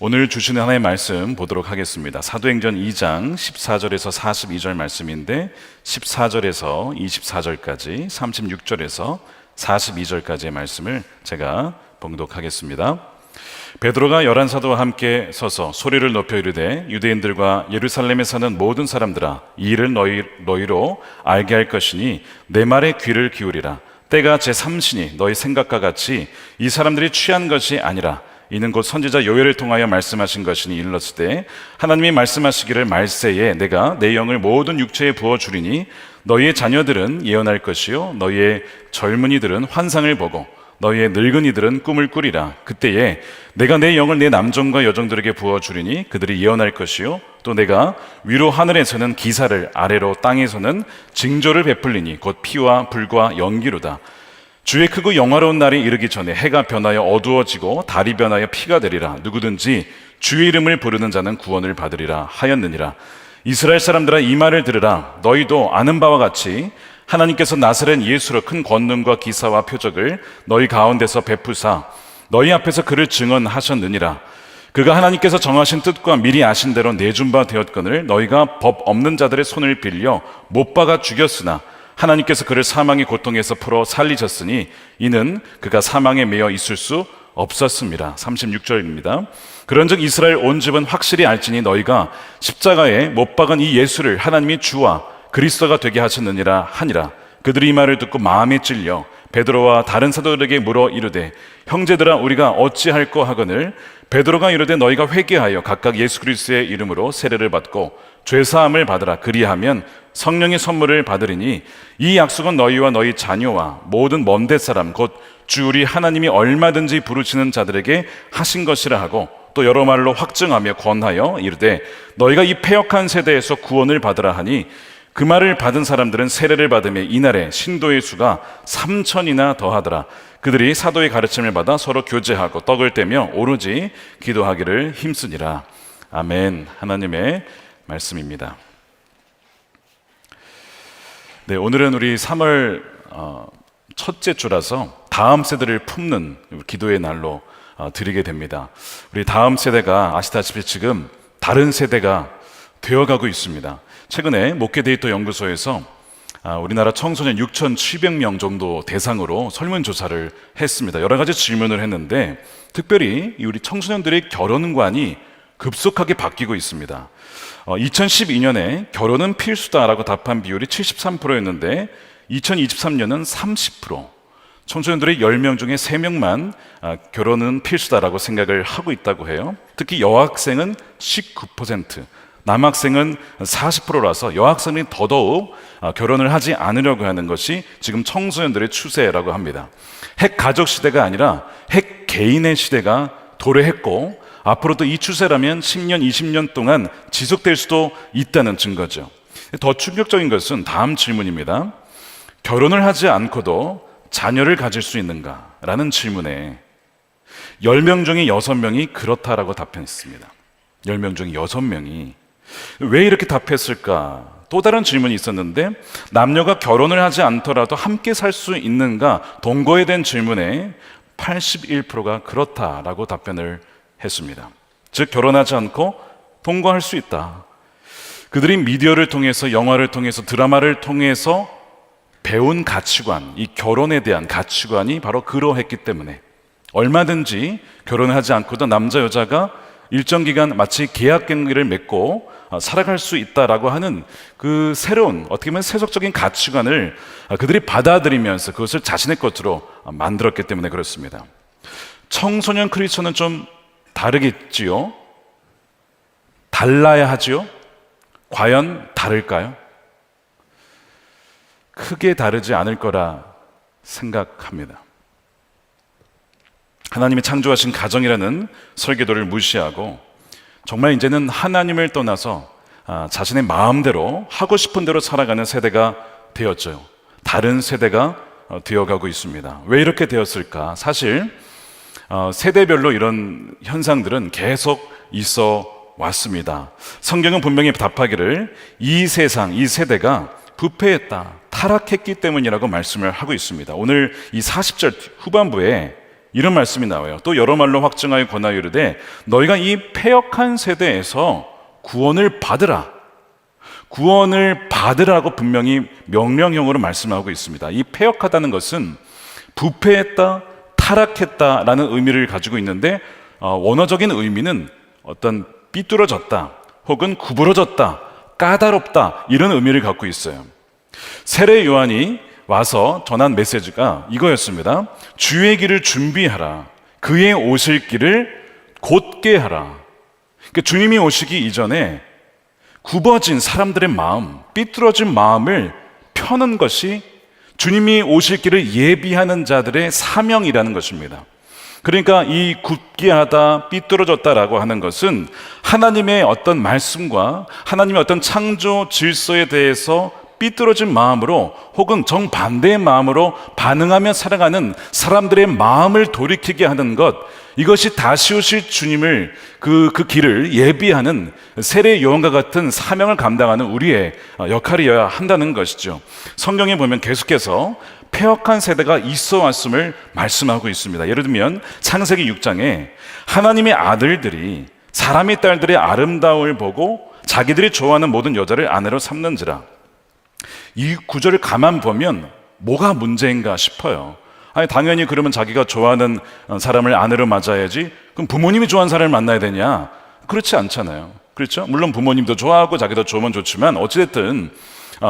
오늘 주시는 하나의 말씀 보도록 하겠습니다. 사도행전 2장 14절에서 42절 말씀인데 14절에서 24절까지 36절에서 42절까지의 말씀을 제가 봉독하겠습니다. 베드로가 열한 사도와 함께 서서 소리를 높여 이르되 유대인들과 예루살렘에 사는 모든 사람들아, 이 일을 너희로 알게 할 것이니 내 말에 귀를 기울이라. 때가 제3시니 너희 생각과 같이 이 사람들이 취한 것이 아니라 이는 곧 선지자 요엘을 통하여 말씀하신 것이니 일렀을 때 하나님이 말씀하시기를 말세에 내가 내 영을 모든 육체에 부어주리니 너희의 자녀들은 예언할 것이요 너희의 젊은이들은 환상을 보고 너희의 늙은이들은 꿈을 꾸리라. 그때에 내가 내 영을 내 남종과 여종들에게 부어주리니 그들이 예언할 것이요 또 내가 위로 하늘에서는 기사를 아래로 땅에서는 징조를 베풀리니 곧 피와 불과 연기로다. 주의 크고 영화로운 날이 이르기 전에 해가 변하여 어두워지고 달이 변하여 피가 되리라. 누구든지 주의 이름을 부르는 자는 구원을 받으리라 하였느니라. 이스라엘 사람들아, 이 말을 들으라. 너희도 아는 바와 같이 하나님께서 나사렛 예수로 큰 권능과 기사와 표적을 너희 가운데서 베푸사 너희 앞에서 그를 증언하셨느니라. 그가 하나님께서 정하신 뜻과 미리 아신 대로 내준 바 되었거늘 너희가 법 없는 자들의 손을 빌려 못 박아 죽였으나 하나님께서 그를 사망의 고통에서 풀어 살리셨으니 이는 그가 사망에 매여 있을 수 없었습니다. 36절입니다. 그런즉 이스라엘 온 집은 확실히 알지니 너희가 십자가에 못 박은 이 예수를 하나님이 주와 그리스도가 되게 하셨느니라 하니라. 그들이 이 말을 듣고 마음에 찔려 베드로와 다른 사도들에게 물어 이르되 형제들아, 우리가 어찌할꼬 하거늘 베드로가 이르되 너희가 회개하여 각각 예수 그리스도의 이름으로 세례를 받고 죄사함을 받으라. 그리하면 성령의 선물을 받으리니 이 약속은 너희와 너희 자녀와 모든 먼 데 사람 곧 주 우리 하나님이 얼마든지 부르시는 자들에게 하신 것이라 하고 또 여러 말로 확증하며 권하여 이르되 너희가 이 패역한 세대에서 구원을 받으라 하니 그 말을 받은 사람들은 세례를 받으며 이날에 신도의 수가 3,000이나 더하더라. 그들이 사도의 가르침을 받아 서로 교제하고 떡을 떼며 오로지 기도하기를 힘쓰니라. 아멘. 하나님의 말씀입니다. 네, 오늘은 우리 3월 첫째 주라서 다음 세대를 품는 기도의 날로 드리게 됩니다. 우리 다음 세대가 아시다시피 지금 다른 세대가 되어가고 있습니다. 최근에 목회데이터 연구소에서 우리나라 청소년 6,700명 정도 대상으로 설문조사를 했습니다. 여러 가지 질문을 했는데 특별히 우리 청소년들의 결혼관이 급속하게 바뀌고 있습니다. 2012년에 결혼은 필수다라고 답한 비율이 73%였는데 2023년은 30%. 청소년들의 10명 중에 3명만 결혼은 필수다라고 생각을 하고 있다고 해요. 특히 여학생은 19%, 남학생은 40%라서 여학생이 더더욱 결혼을 하지 않으려고 하는 것이 지금 청소년들의 추세라고 합니다. 핵 가족 시대가 아니라 핵 개인의 시대가 도래했고 앞으로도 이 추세라면 10년, 20년 동안 지속될 수도 있다는 증거죠. 더 충격적인 것은 다음 질문입니다. 결혼을 하지 않고도 자녀를 가질 수 있는가? 라는 질문에 10명 중에 6명이 그렇다라고 답했습니다. 10명 중에 6명이. 왜 이렇게 답했을까? 또 다른 질문이 있었는데 남녀가 결혼을 하지 않더라도 함께 살 수 있는가? 동거에 대한 질문에 81%가 그렇다라고 답변을 했습니다. 즉 결혼하지 않고 동거할 수 있다. 그들이 미디어를 통해서, 영화를 통해서, 드라마를 통해서 배운 가치관, 이 결혼에 대한 가치관이 바로 그러했기 때문에 얼마든지 결혼을 하지 않고도 남자 여자가 일정 기간 마치 계약 관계를 맺고 살아갈 수 있다라고 하는 그 새로운, 어떻게 보면 세속적인 가치관을 그들이 받아들이면서 그것을 자신의 것으로 만들었기 때문에 그렇습니다. 청소년 크리스천은 좀 다르겠지요? 달라야 하지요? 과연 다를까요? 크게 다르지 않을 거라 생각합니다. 하나님이 창조하신 가정이라는 설계도를 무시하고 정말 이제는 하나님을 떠나서 자신의 마음대로 하고 싶은 대로 살아가는 세대가 되었죠. 다른 세대가 되어가고 있습니다. 왜 이렇게 되었을까? 사실 세대별로 이런 현상들은 계속 있어 왔습니다. 성경은 분명히 답하기를 이 세상, 이 세대가 부패했다, 타락했기 때문이라고 말씀을 하고 있습니다. 오늘 이 40절 후반부에 이런 말씀이 나와요. 또 여러 말로 확증하여 권하여 이르되 너희가 이 패역한 세대에서 구원을 받으라. 구원을 받으라고 분명히 명령형으로 말씀하고 있습니다. 이 패역하다는 것은 부패했다, 타락했다라는 의미를 가지고 있는데 원어적인 의미는 어떤 삐뚤어졌다 혹은 구부러졌다, 까다롭다 이런 의미를 갖고 있어요. 세례 요한이 와서 전한 메시지가 이거였습니다. 주의 길을 준비하라. 그의 오실 길을 곧게 하라. 그러니까 주님이 오시기 이전에 굽어진 사람들의 마음, 삐뚤어진 마음을 펴는 것이 주님이 오실 길을 예비하는 자들의 사명이라는 것입니다. 그러니까 이 굳게 하다, 삐뚤어졌다라고 하는 것은 하나님의 어떤 말씀과 하나님의 어떤 창조 질서에 대해서 삐뚤어진 마음으로 혹은 정반대의 마음으로 반응하며 살아가는 사람들의 마음을 돌이키게 하는 것, 이것이 다시 오실 주님을 그 길을 예비하는 세례 요한과 같은 사명을 감당하는 우리의 역할이어야 한다는 것이죠. 성경에 보면 계속해서 패역한 세대가 있어 왔음을 말씀하고 있습니다. 예를 들면 창세기 6장에 하나님의 아들들이 사람의 딸들의 아름다움을 보고 자기들이 좋아하는 모든 여자를 아내로 삼는지라. 이 구절을 가만 보면 뭐가 문제인가 싶어요. 아니 당연히 그러면 자기가 좋아하는 사람을 아내로 맞아야지, 그럼 부모님이 좋아하는 사람을 만나야 되냐? 그렇지 않잖아요. 그렇죠? 물론 부모님도 좋아하고 자기도 좋으면 좋지만 어찌됐든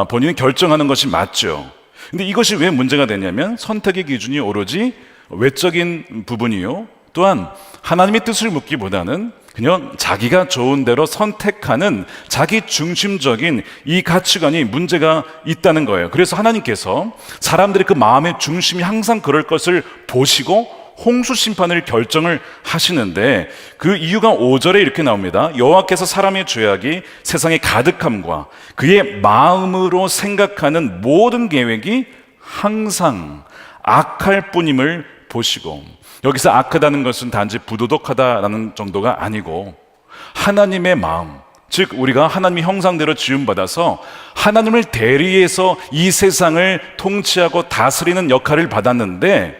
본인이 결정하는 것이 맞죠. 근데 이것이 왜 문제가 되냐면 선택의 기준이 오로지 외적인 부분이요, 또한 하나님의 뜻을 묻기보다는 그냥 자기가 좋은 대로 선택하는 자기 중심적인 이 가치관이 문제가 있다는 거예요. 그래서 하나님께서 사람들의 그 마음의 중심이 항상 그럴 것을 보시고 홍수 심판을 결정을 하시는데, 그 이유가 5절에 이렇게 나옵니다. 여호와께서 사람의 죄악이 세상에 가득함과 그의 마음으로 생각하는 모든 계획이 항상 악할 뿐임을 보시고. 여기서 악하다는 것은 단지 부도덕하다라는 정도가 아니고 하나님의 마음, 즉 우리가 하나님의 형상대로 지음받아서 하나님을 대리해서 이 세상을 통치하고 다스리는 역할을 받았는데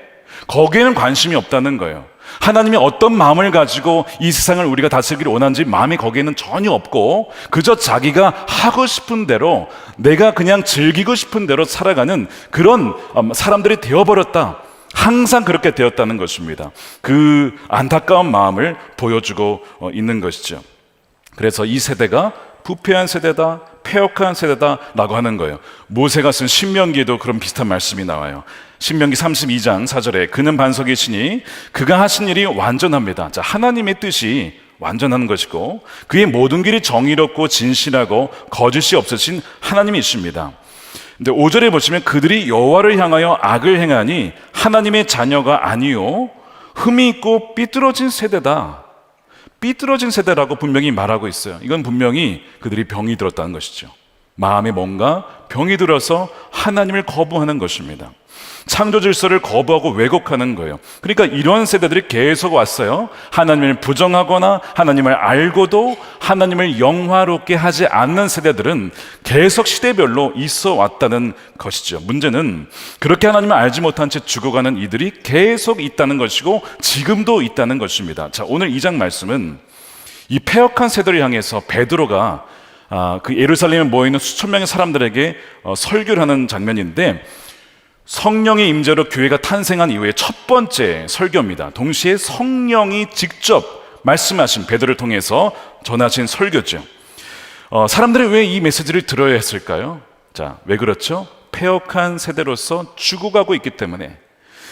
거기에는 관심이 없다는 거예요. 하나님이 어떤 마음을 가지고 이 세상을 우리가 다스리기를 원하는지 마음이 거기에는 전혀 없고 그저 자기가 하고 싶은 대로, 내가 그냥 즐기고 싶은 대로 살아가는 그런 사람들이 되어버렸다. 항상 그렇게 되었다는 것입니다. 그 안타까운 마음을 보여주고 있는 것이죠. 그래서 이 세대가 부패한 세대다, 패역한 세대다라고 하는 거예요. 모세가 쓴 신명기에도 그런 비슷한 말씀이 나와요. 신명기 32장 4절에 그는 반석이시니 그가 하신 일이 완전합니다. 자, 하나님의 뜻이 완전한 것이고 그의 모든 길이 정의롭고 진실하고 거짓이 없으신 하나님이십니다. 근데 5절에 보시면 그들이 여호와를 향하여 악을 행하니 하나님의 자녀가 아니요 흠이 있고 삐뚤어진 세대다. 삐뚤어진 세대라고 분명히 말하고 있어요. 이건 분명히 그들이 병이 들었다는 것이죠. 마음에 뭔가 병이 들어서 하나님을 거부하는 것입니다. 창조 질서를 거부하고 왜곡하는 거예요. 그러니까 이런 세대들이 계속 왔어요. 하나님을 부정하거나 하나님을 알고도 하나님을 영화롭게 하지 않는 세대들은 계속 시대별로 있어 왔다는 것이죠. 문제는 그렇게 하나님을 알지 못한 채 죽어가는 이들이 계속 있다는 것이고 지금도 있다는 것입니다. 자, 오늘 2장 말씀은 이 패역한 세대를 향해서 베드로가 그 예루살렘에 모여있는 수천 명의 사람들에게 설교를 하는 장면인데, 성령의 임재로 교회가 탄생한 이후에 첫 번째 설교입니다. 동시에 성령이 직접 말씀하신, 베드로를 통해서 전하신 설교죠. 사람들이 왜 이 메시지를 들어야 했을까요? 자, 왜 그렇죠? 패역한 세대로서 죽어가고 있기 때문에,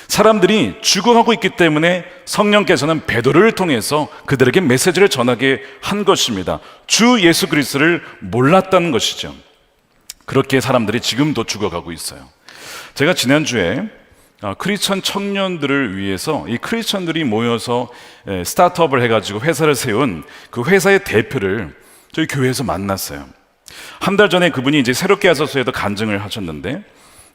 사람들이 죽어가고 있기 때문에 성령께서는 베드로를 통해서 그들에게 메시지를 전하게 한 것입니다. 주 예수 그리스도를 몰랐다는 것이죠. 그렇게 사람들이 지금도 죽어가고 있어요. 제가 지난주에 크리스천 청년들을 위해서 이 크리스천들이 모여서 스타트업을 해가지고 회사를 세운 그 회사의 대표를 저희 교회에서 만났어요. 한 달 전에 그분이 이제 새롭게 하소서에도 간증을 하셨는데,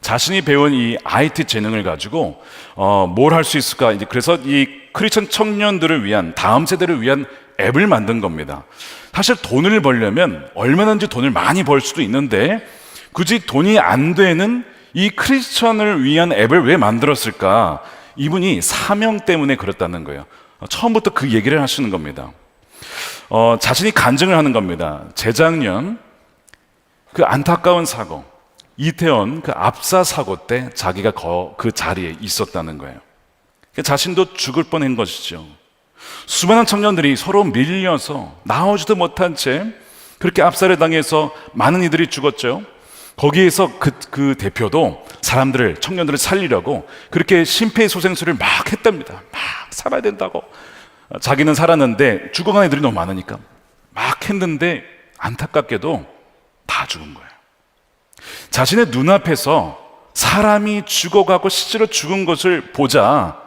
자신이 배운 이 IT 재능을 가지고 뭘 할 수 있을까, 이제 그래서 이 크리스천 청년들을 위한, 다음 세대를 위한 앱을 만든 겁니다. 사실 돈을 벌려면 얼마든지 돈을 많이 벌 수도 있는데 굳이 돈이 안 되는 이 크리스천을 위한 앱을 왜 만들었을까? 이분이 사명 때문에 그렇다는 거예요. 처음부터 그 얘기를 하시는 겁니다. 자신이 간증을 하는 겁니다. 재작년 그 안타까운 사고, 이태원 그 압사 사고 때 자기가 그 자리에 있었다는 거예요. 자신도 죽을 뻔한 것이죠. 수많은 청년들이 서로 밀려서 나오지도 못한 채 그렇게 압살을 당해서 많은 이들이 죽었죠. 거기에서 그 대표도 청년들을 살리려고 그렇게 심폐소생술을 막 했답니다. 막 살아야 된다고. 자기는 살았는데 죽어간 애들이 너무 많으니까 막 했는데 안타깝게도 다 죽은 거예요. 자신의 눈앞에서 사람이 죽어가고 실제로 죽은 것을 보자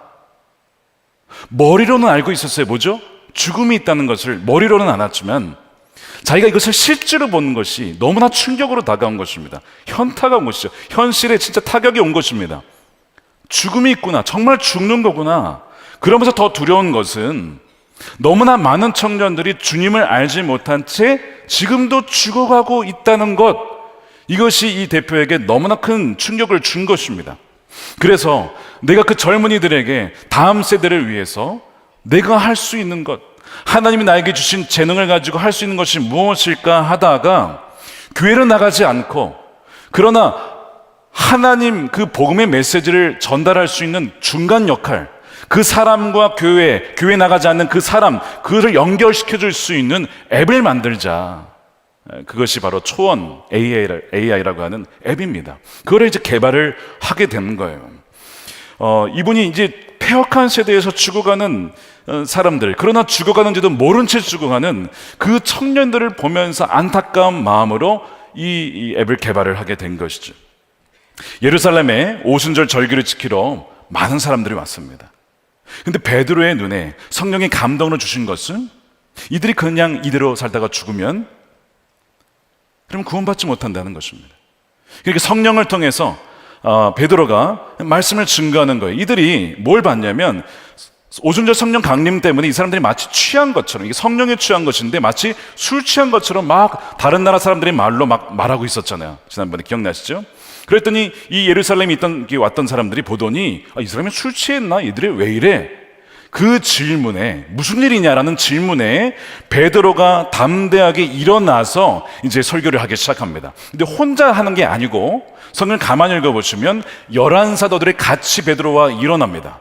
머리로는 알고 있었어요. 뭐죠? 죽음이 있다는 것을 머리로는 알았지만 자기가 이것을 실제로 본 것이 너무나 충격으로 다가온 것입니다. 현타가 온 것이죠. 현실에 진짜 타격이 온 것입니다. 죽음이 있구나. 정말 죽는 거구나. 그러면서 더 두려운 것은 너무나 많은 청년들이 주님을 알지 못한 채 지금도 죽어가고 있다는 것, 이것이 이 대표에게 너무나 큰 충격을 준 것입니다. 그래서 내가 그 젊은이들에게 다음 세대를 위해서 내가 할 수 있는 것, 하나님이 나에게 주신 재능을 가지고 할 수 있는 것이 무엇일까 하다가 교회로 나가지 않고, 그러나 하나님 그 복음의 메시지를 전달할 수 있는 중간 역할, 그 사람과 교회 나가지 않는 그 사람, 그것을 연결시켜 줄 수 있는 앱을 만들자. 그것이 바로 초원 AI라고 하는 앱입니다. 그걸 이제 개발을 하게 된 거예요. 이분이 이제 폐역한 세대에서 죽어가는 사람들, 그러나 죽어가는지도 모른 채 죽어가는 그 청년들을 보면서 안타까운 마음으로 이 앱을 개발을 하게 된 것이죠. 예루살렘에 오순절 절기를 지키러 많은 사람들이 왔습니다. 근데 베드로의 눈에 성령이 감동을 주신 것은 이들이 그냥 이대로 살다가 죽으면 그럼 구원받지 못한다는 것입니다. 그러니까 성령을 통해서 베드로가 말씀을 증거하는 거예요. 이들이 뭘 봤냐면 오순절 성령 강림 때문에 이 사람들이 마치 취한 것처럼, 이게 성령에 취한 것인데 마치 술 취한 것처럼 막 다른 나라 사람들이 말로 막 말하고 있었잖아요. 지난번에 기억나시죠? 그랬더니 이 예루살렘에 왔던 사람들이 보더니 이 사람이 술 취했나? 얘들이 왜 이래? 그 질문에, 무슨 일이냐라는 질문에 베드로가 담대하게 일어나서 이제 설교를 하기 시작합니다. 근데 혼자 하는 게 아니고 성경을 가만히 읽어보시면 11사도들이 같이 베드로와 일어납니다.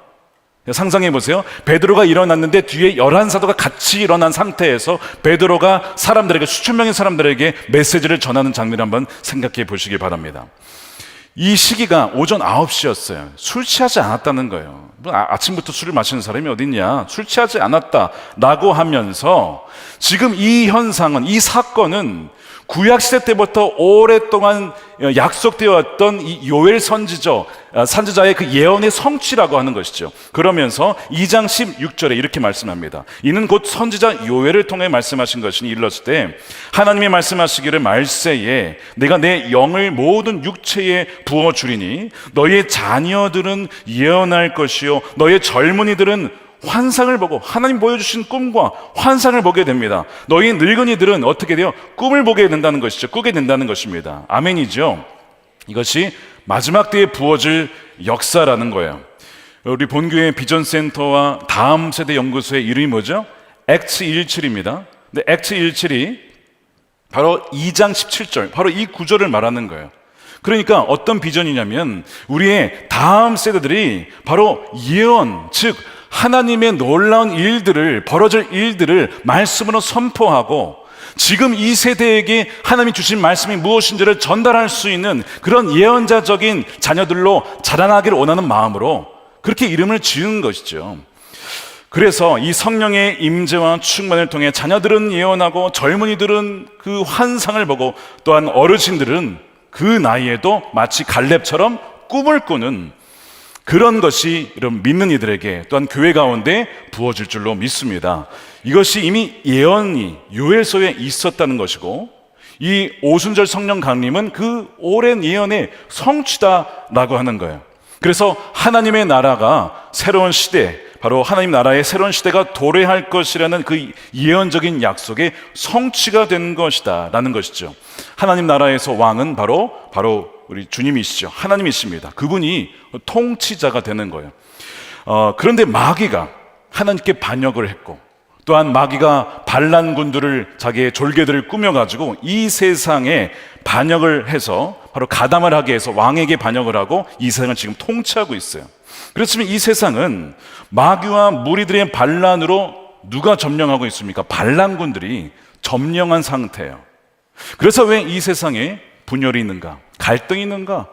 상상해 보세요. 베드로가 일어났는데 뒤에 11사도가 같이 일어난 상태에서 베드로가 사람들에게, 수천 명의 사람들에게 메시지를 전하는 장면을 한번 생각해 보시기 바랍니다. 이 시기가 오전 9시였어요. 술 취하지 않았다는 거예요. 아침부터 술을 마시는 사람이 어딨냐? 술 취하지 않았다라고 하면서 지금 이 현상은, 이 사건은 구약시대 때부터 오랫동안 약속되어 왔던 이 요엘 선지자의 그 예언의 성취라고 하는 것이죠. 그러면서 2장 16절에 이렇게 말씀합니다. 이는 곧 선지자 요엘을 통해 말씀하신 것이니 일렀을 때 하나님이 말씀하시기를 말세에 내가 내 영을 모든 육체에 부어주리니 너희의 자녀들은 예언할 것이요 너희의 젊은이들은 환상을 보고, 하나님 보여주신 꿈과 환상을 보게 됩니다. 너희 늙은이들은 어떻게 돼요? 꿈을 보게 된다는 것이죠. 꾸게 된다는 것입니다. 아멘이죠. 이것이 마지막 때에 부어질 역사라는 거예요. 우리 본교회 비전센터와 다음 세대 연구소의 이름이 뭐죠? 액츠 117입니다. 근데 액츠 117이 바로 2장 17절, 바로 이 구절을 말하는 거예요. 그러니까 어떤 비전이냐면 우리의 다음 세대들이 바로 예언, 즉 하나님의 놀라운 일들을, 벌어질 일들을 말씀으로 선포하고 지금 이 세대에게 하나님이 주신 말씀이 무엇인지를 전달할 수 있는 그런 예언자적인 자녀들로 자라나기를 원하는 마음으로 그렇게 이름을 지은 것이죠. 그래서 이 성령의 임재와 충만을 통해 자녀들은 예언하고 젊은이들은 그 환상을 보고 또한 어르신들은 그 나이에도 마치 갈렙처럼 꿈을 꾸는 그런 것이 이런 믿는 이들에게 또한 교회 가운데 부어질 줄로 믿습니다. 이것이 이미 예언이 요엘서에 있었다는 것이고 이 오순절 성령 강림은 그 오랜 예언의 성취다라고 하는 거예요. 그래서 하나님의 나라가 새로운 시대, 바로 하나님 나라의 새로운 시대가 도래할 것이라는 그 예언적인 약속의 성취가 된 것이다 라는 것이죠. 하나님 나라에서 왕은 바로 우리 주님이시죠. 하나님이십니다. 그분이 통치자가 되는 거예요. 그런데 마귀가 하나님께 반역을 했고, 또한 마귀가 반란군들을, 자기의 졸개들을 꾸며가지고 이 세상에 반역을 해서 바로 가담을 하게 해서 왕에게 반역을 하고 이 세상을 지금 통치하고 있어요. 그렇지만 이 세상은 마귀와 무리들의 반란으로 누가 점령하고 있습니까? 반란군들이 점령한 상태예요. 그래서 왜 이 세상에 분열이 있는가? 갈등이 있는가?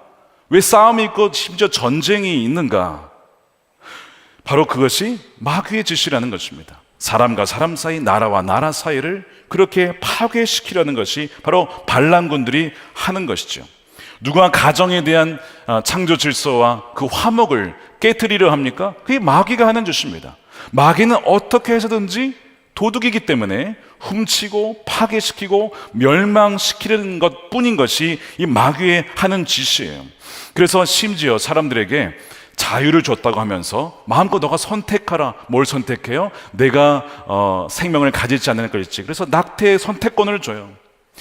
왜 싸움이 있고 심지어 전쟁이 있는가? 바로 그것이 마귀의 짓이라는 것입니다. 사람과 사람 사이, 나라와 나라 사이를 그렇게 파괴시키려는 것이 바로 반란군들이 하는 것이죠. 누가 가정에 대한 창조 질서와 그 화목을 깨트리려 합니까? 그게 마귀가 하는 짓입니다. 마귀는 어떻게 해서든지 도둑이기 때문에 훔치고 파괴시키고 멸망시키는 것뿐인 것이 이 마귀의 하는 짓이에요. 그래서 심지어 사람들에게 자유를 줬다고 하면서 마음껏 너가 선택하라. 뭘 선택해요? 내가 생명을 가지지 않는 것이지. 그래서 낙태의 선택권을 줘요.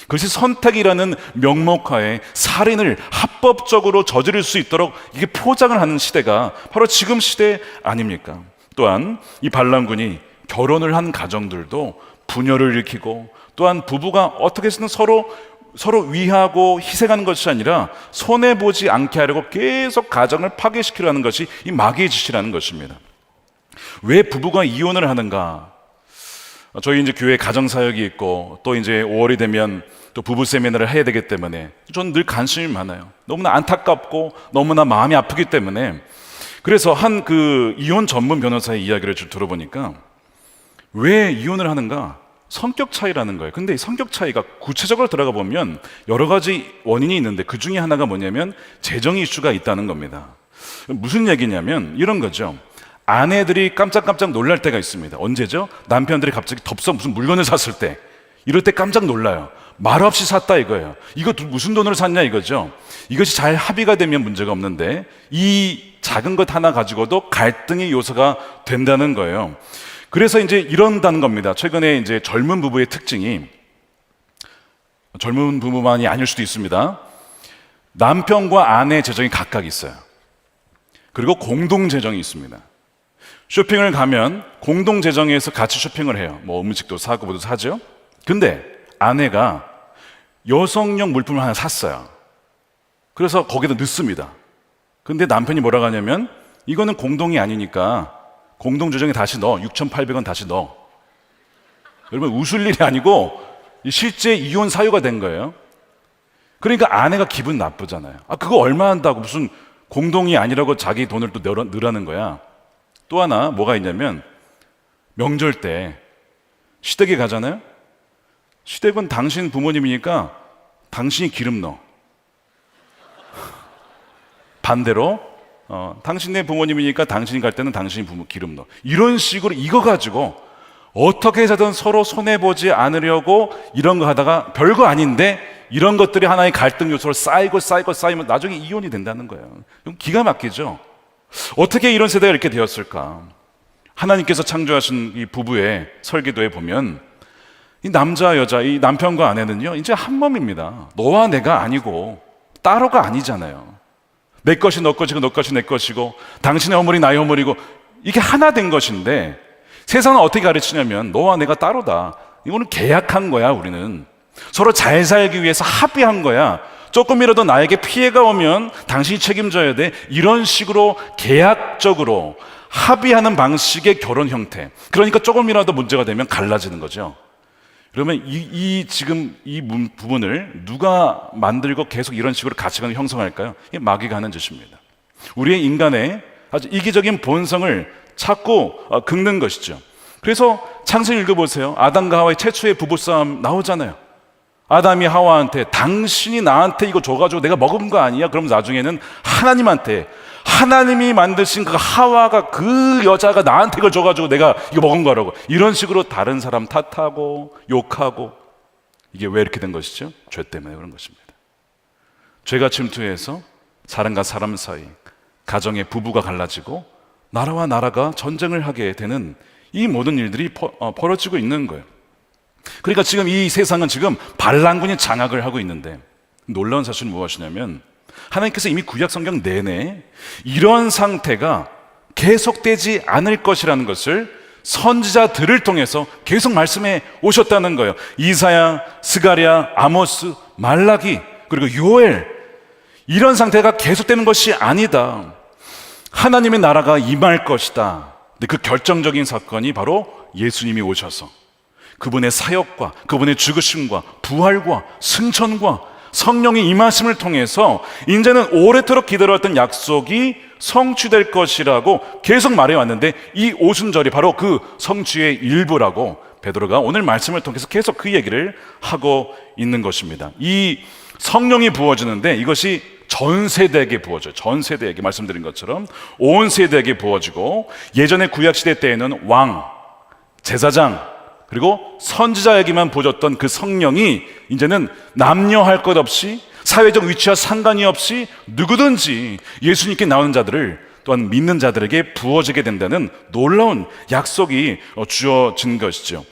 그것이 선택이라는 명목하에 살인을 합법적으로 저지를 수 있도록 이게 포장을 하는 시대가 바로 지금 시대 아닙니까? 또한 이 반란군이 결혼을 한 가정들도 분열을 일으키고, 또한 부부가 어떻게 해서든 서로 위하고 희생하는 것이 아니라 손해보지 않게 하려고 계속 가정을 파괴시키려는 것이 이 마귀의 짓이라는 것입니다. 왜 부부가 이혼을 하는가? 저희 이제 교회 가정사역이 있고, 또 이제 5월이 되면 또 부부 세미나를 해야 되기 때문에 저는 늘 관심이 많아요. 너무나 안타깝고 너무나 마음이 아프기 때문에. 그래서 한 그 이혼 전문 변호사의 이야기를 좀 들어보니까 왜 이혼을 하는가? 성격 차이라는 거예요. 근데 이 성격 차이가 구체적으로 들어가 보면 여러 가지 원인이 있는데 그 중에 하나가 뭐냐면 재정 이슈가 있다는 겁니다. 무슨 얘기냐면 이런 거죠. 아내들이 깜짝깜짝 놀랄 때가 있습니다. 언제죠? 남편들이 갑자기 덥석 무슨 물건을 샀을 때, 이럴 때 깜짝 놀라요. 말없이 샀다 이거예요. 이거 무슨 돈으로 샀냐 이거죠. 이것이 잘 합의가 되면 문제가 없는데 이 작은 것 하나 가지고도 갈등의 요소가 된다는 거예요. 그래서 이제 이런다는 겁니다. 최근에 이제 젊은 부부의 특징이, 젊은 부부만이 아닐 수도 있습니다. 남편과 아내 재정이 각각 있어요. 그리고 공동 재정이 있습니다. 쇼핑을 가면 공동 재정에서 같이 쇼핑을 해요. 뭐 음식도 사고 뭐도 사죠. 근데 아내가 여성용 물품을 하나 샀어요. 그래서 거기다 넣습니다. 근데 남편이 뭐라고 하냐면 이거는 공동이 아니니까 공동 재정에 다시 넣어. 6,800원 다시 넣어. 여러분 웃을 일이 아니고 실제 이혼 사유가 된 거예요. 그러니까 아내가 기분 나쁘잖아요. 그거 얼마 한다고 무슨 공동이 아니라고 자기 돈을 또 넣으라는 거야. 또 하나 뭐가 있냐면 명절 때 시댁에 가잖아요. 시댁은 당신 부모님이니까 당신이 기름 넣어. 반대로 당신네 부모님이니까 당신이 갈 때는 당신이 기름 넣어. 이런 식으로 이거 가지고 어떻게 해서든 서로 손해보지 않으려고 이런 거 하다가 별거 아닌데 이런 것들이 하나의 갈등 요소로 쌓이면 나중에 이혼이 된다는 거예요. 기가 막히죠. 어떻게 이런 세대가 이렇게 되었을까? 하나님께서 창조하신 이 부부의 설계도에 보면 이 남자 여자, 이 남편과 아내는요 이제 한 몸입니다. 너와 내가 아니고 따로가 아니잖아요. 내 것이 너 것이고 너 것이 내 것이고 당신의 허물이 나의 허물이고 이게 하나 된 것인데, 세상은 어떻게 가르치냐면 너와 내가 따로다. 이거는 계약한 거야. 우리는 서로 잘 살기 위해서 합의한 거야. 조금이라도 나에게 피해가 오면 당신이 책임져야 돼. 이런 식으로 계약적으로 합의하는 방식의 결혼 형태. 그러니까 조금이라도 문제가 되면 갈라지는 거죠. 그러면 지금 이 부분을 누가 만들고 계속 이런 식으로 가치관을 형성할까요? 이게 마귀가 하는 짓입니다. 우리의 인간의 아주 이기적인 본성을 자꾸 긁는 것이죠. 그래서 창세기 읽어보세요. 아담과 하와의 최초의 부부싸움 나오잖아요. 아담이 하와한테 당신이 나한테 이거 줘가지고 내가 먹은 거 아니야? 그럼 나중에는 하나님한테, 하나님이 만드신 그 하와가 그 여자가 나한테 이걸 줘가지고 내가 이거 먹은 거라고, 이런 식으로 다른 사람 탓하고 욕하고, 이게 왜 이렇게 된 것이죠? 죄 때문에 그런 것입니다. 죄가 침투해서 사람과 사람 사이, 가정의 부부가 갈라지고 나라와 나라가 전쟁을 하게 되는 이 모든 일들이 벌어지고 있는 거예요. 그러니까 지금 이 세상은 지금 반란군이 장악을 하고 있는데, 놀라운 사실은 무엇이냐면 하나님께서 이미 구약 성경 내내 이런 상태가 계속되지 않을 것이라는 것을 선지자들을 통해서 계속 말씀해 오셨다는 거예요. 이사야, 스가랴, 아모스, 말라기, 그리고 요엘, 이런 상태가 계속되는 것이 아니다. 하나님의 나라가 임할 것이다. 근데 그 결정적인 사건이 바로 예수님이 오셔서 그분의 사역과 그분의 죽으심과 부활과 승천과 성령의 임하심을 통해서 이제는 오래도록 기다려왔던 약속이 성취될 것이라고 계속 말해왔는데, 이 오순절이 바로 그 성취의 일부라고 베드로가 오늘 말씀을 통해서 계속 그 얘기를 하고 있는 것입니다. 이 성령이 부어지는데 이것이 전 세대에게 부어져요. 전 세대에게, 말씀드린 것처럼 온 세대에게 부어지고, 예전의 구약시대 때에는 왕, 제사장, 그리고 선지자에게만 부어졌던 그 성령이 이제는 남녀할 것 없이, 사회적 위치와 상관이 없이 누구든지 예수님께 나오는 자들을, 또한 믿는 자들에게 부어지게 된다는 놀라운 약속이 주어진 것이죠.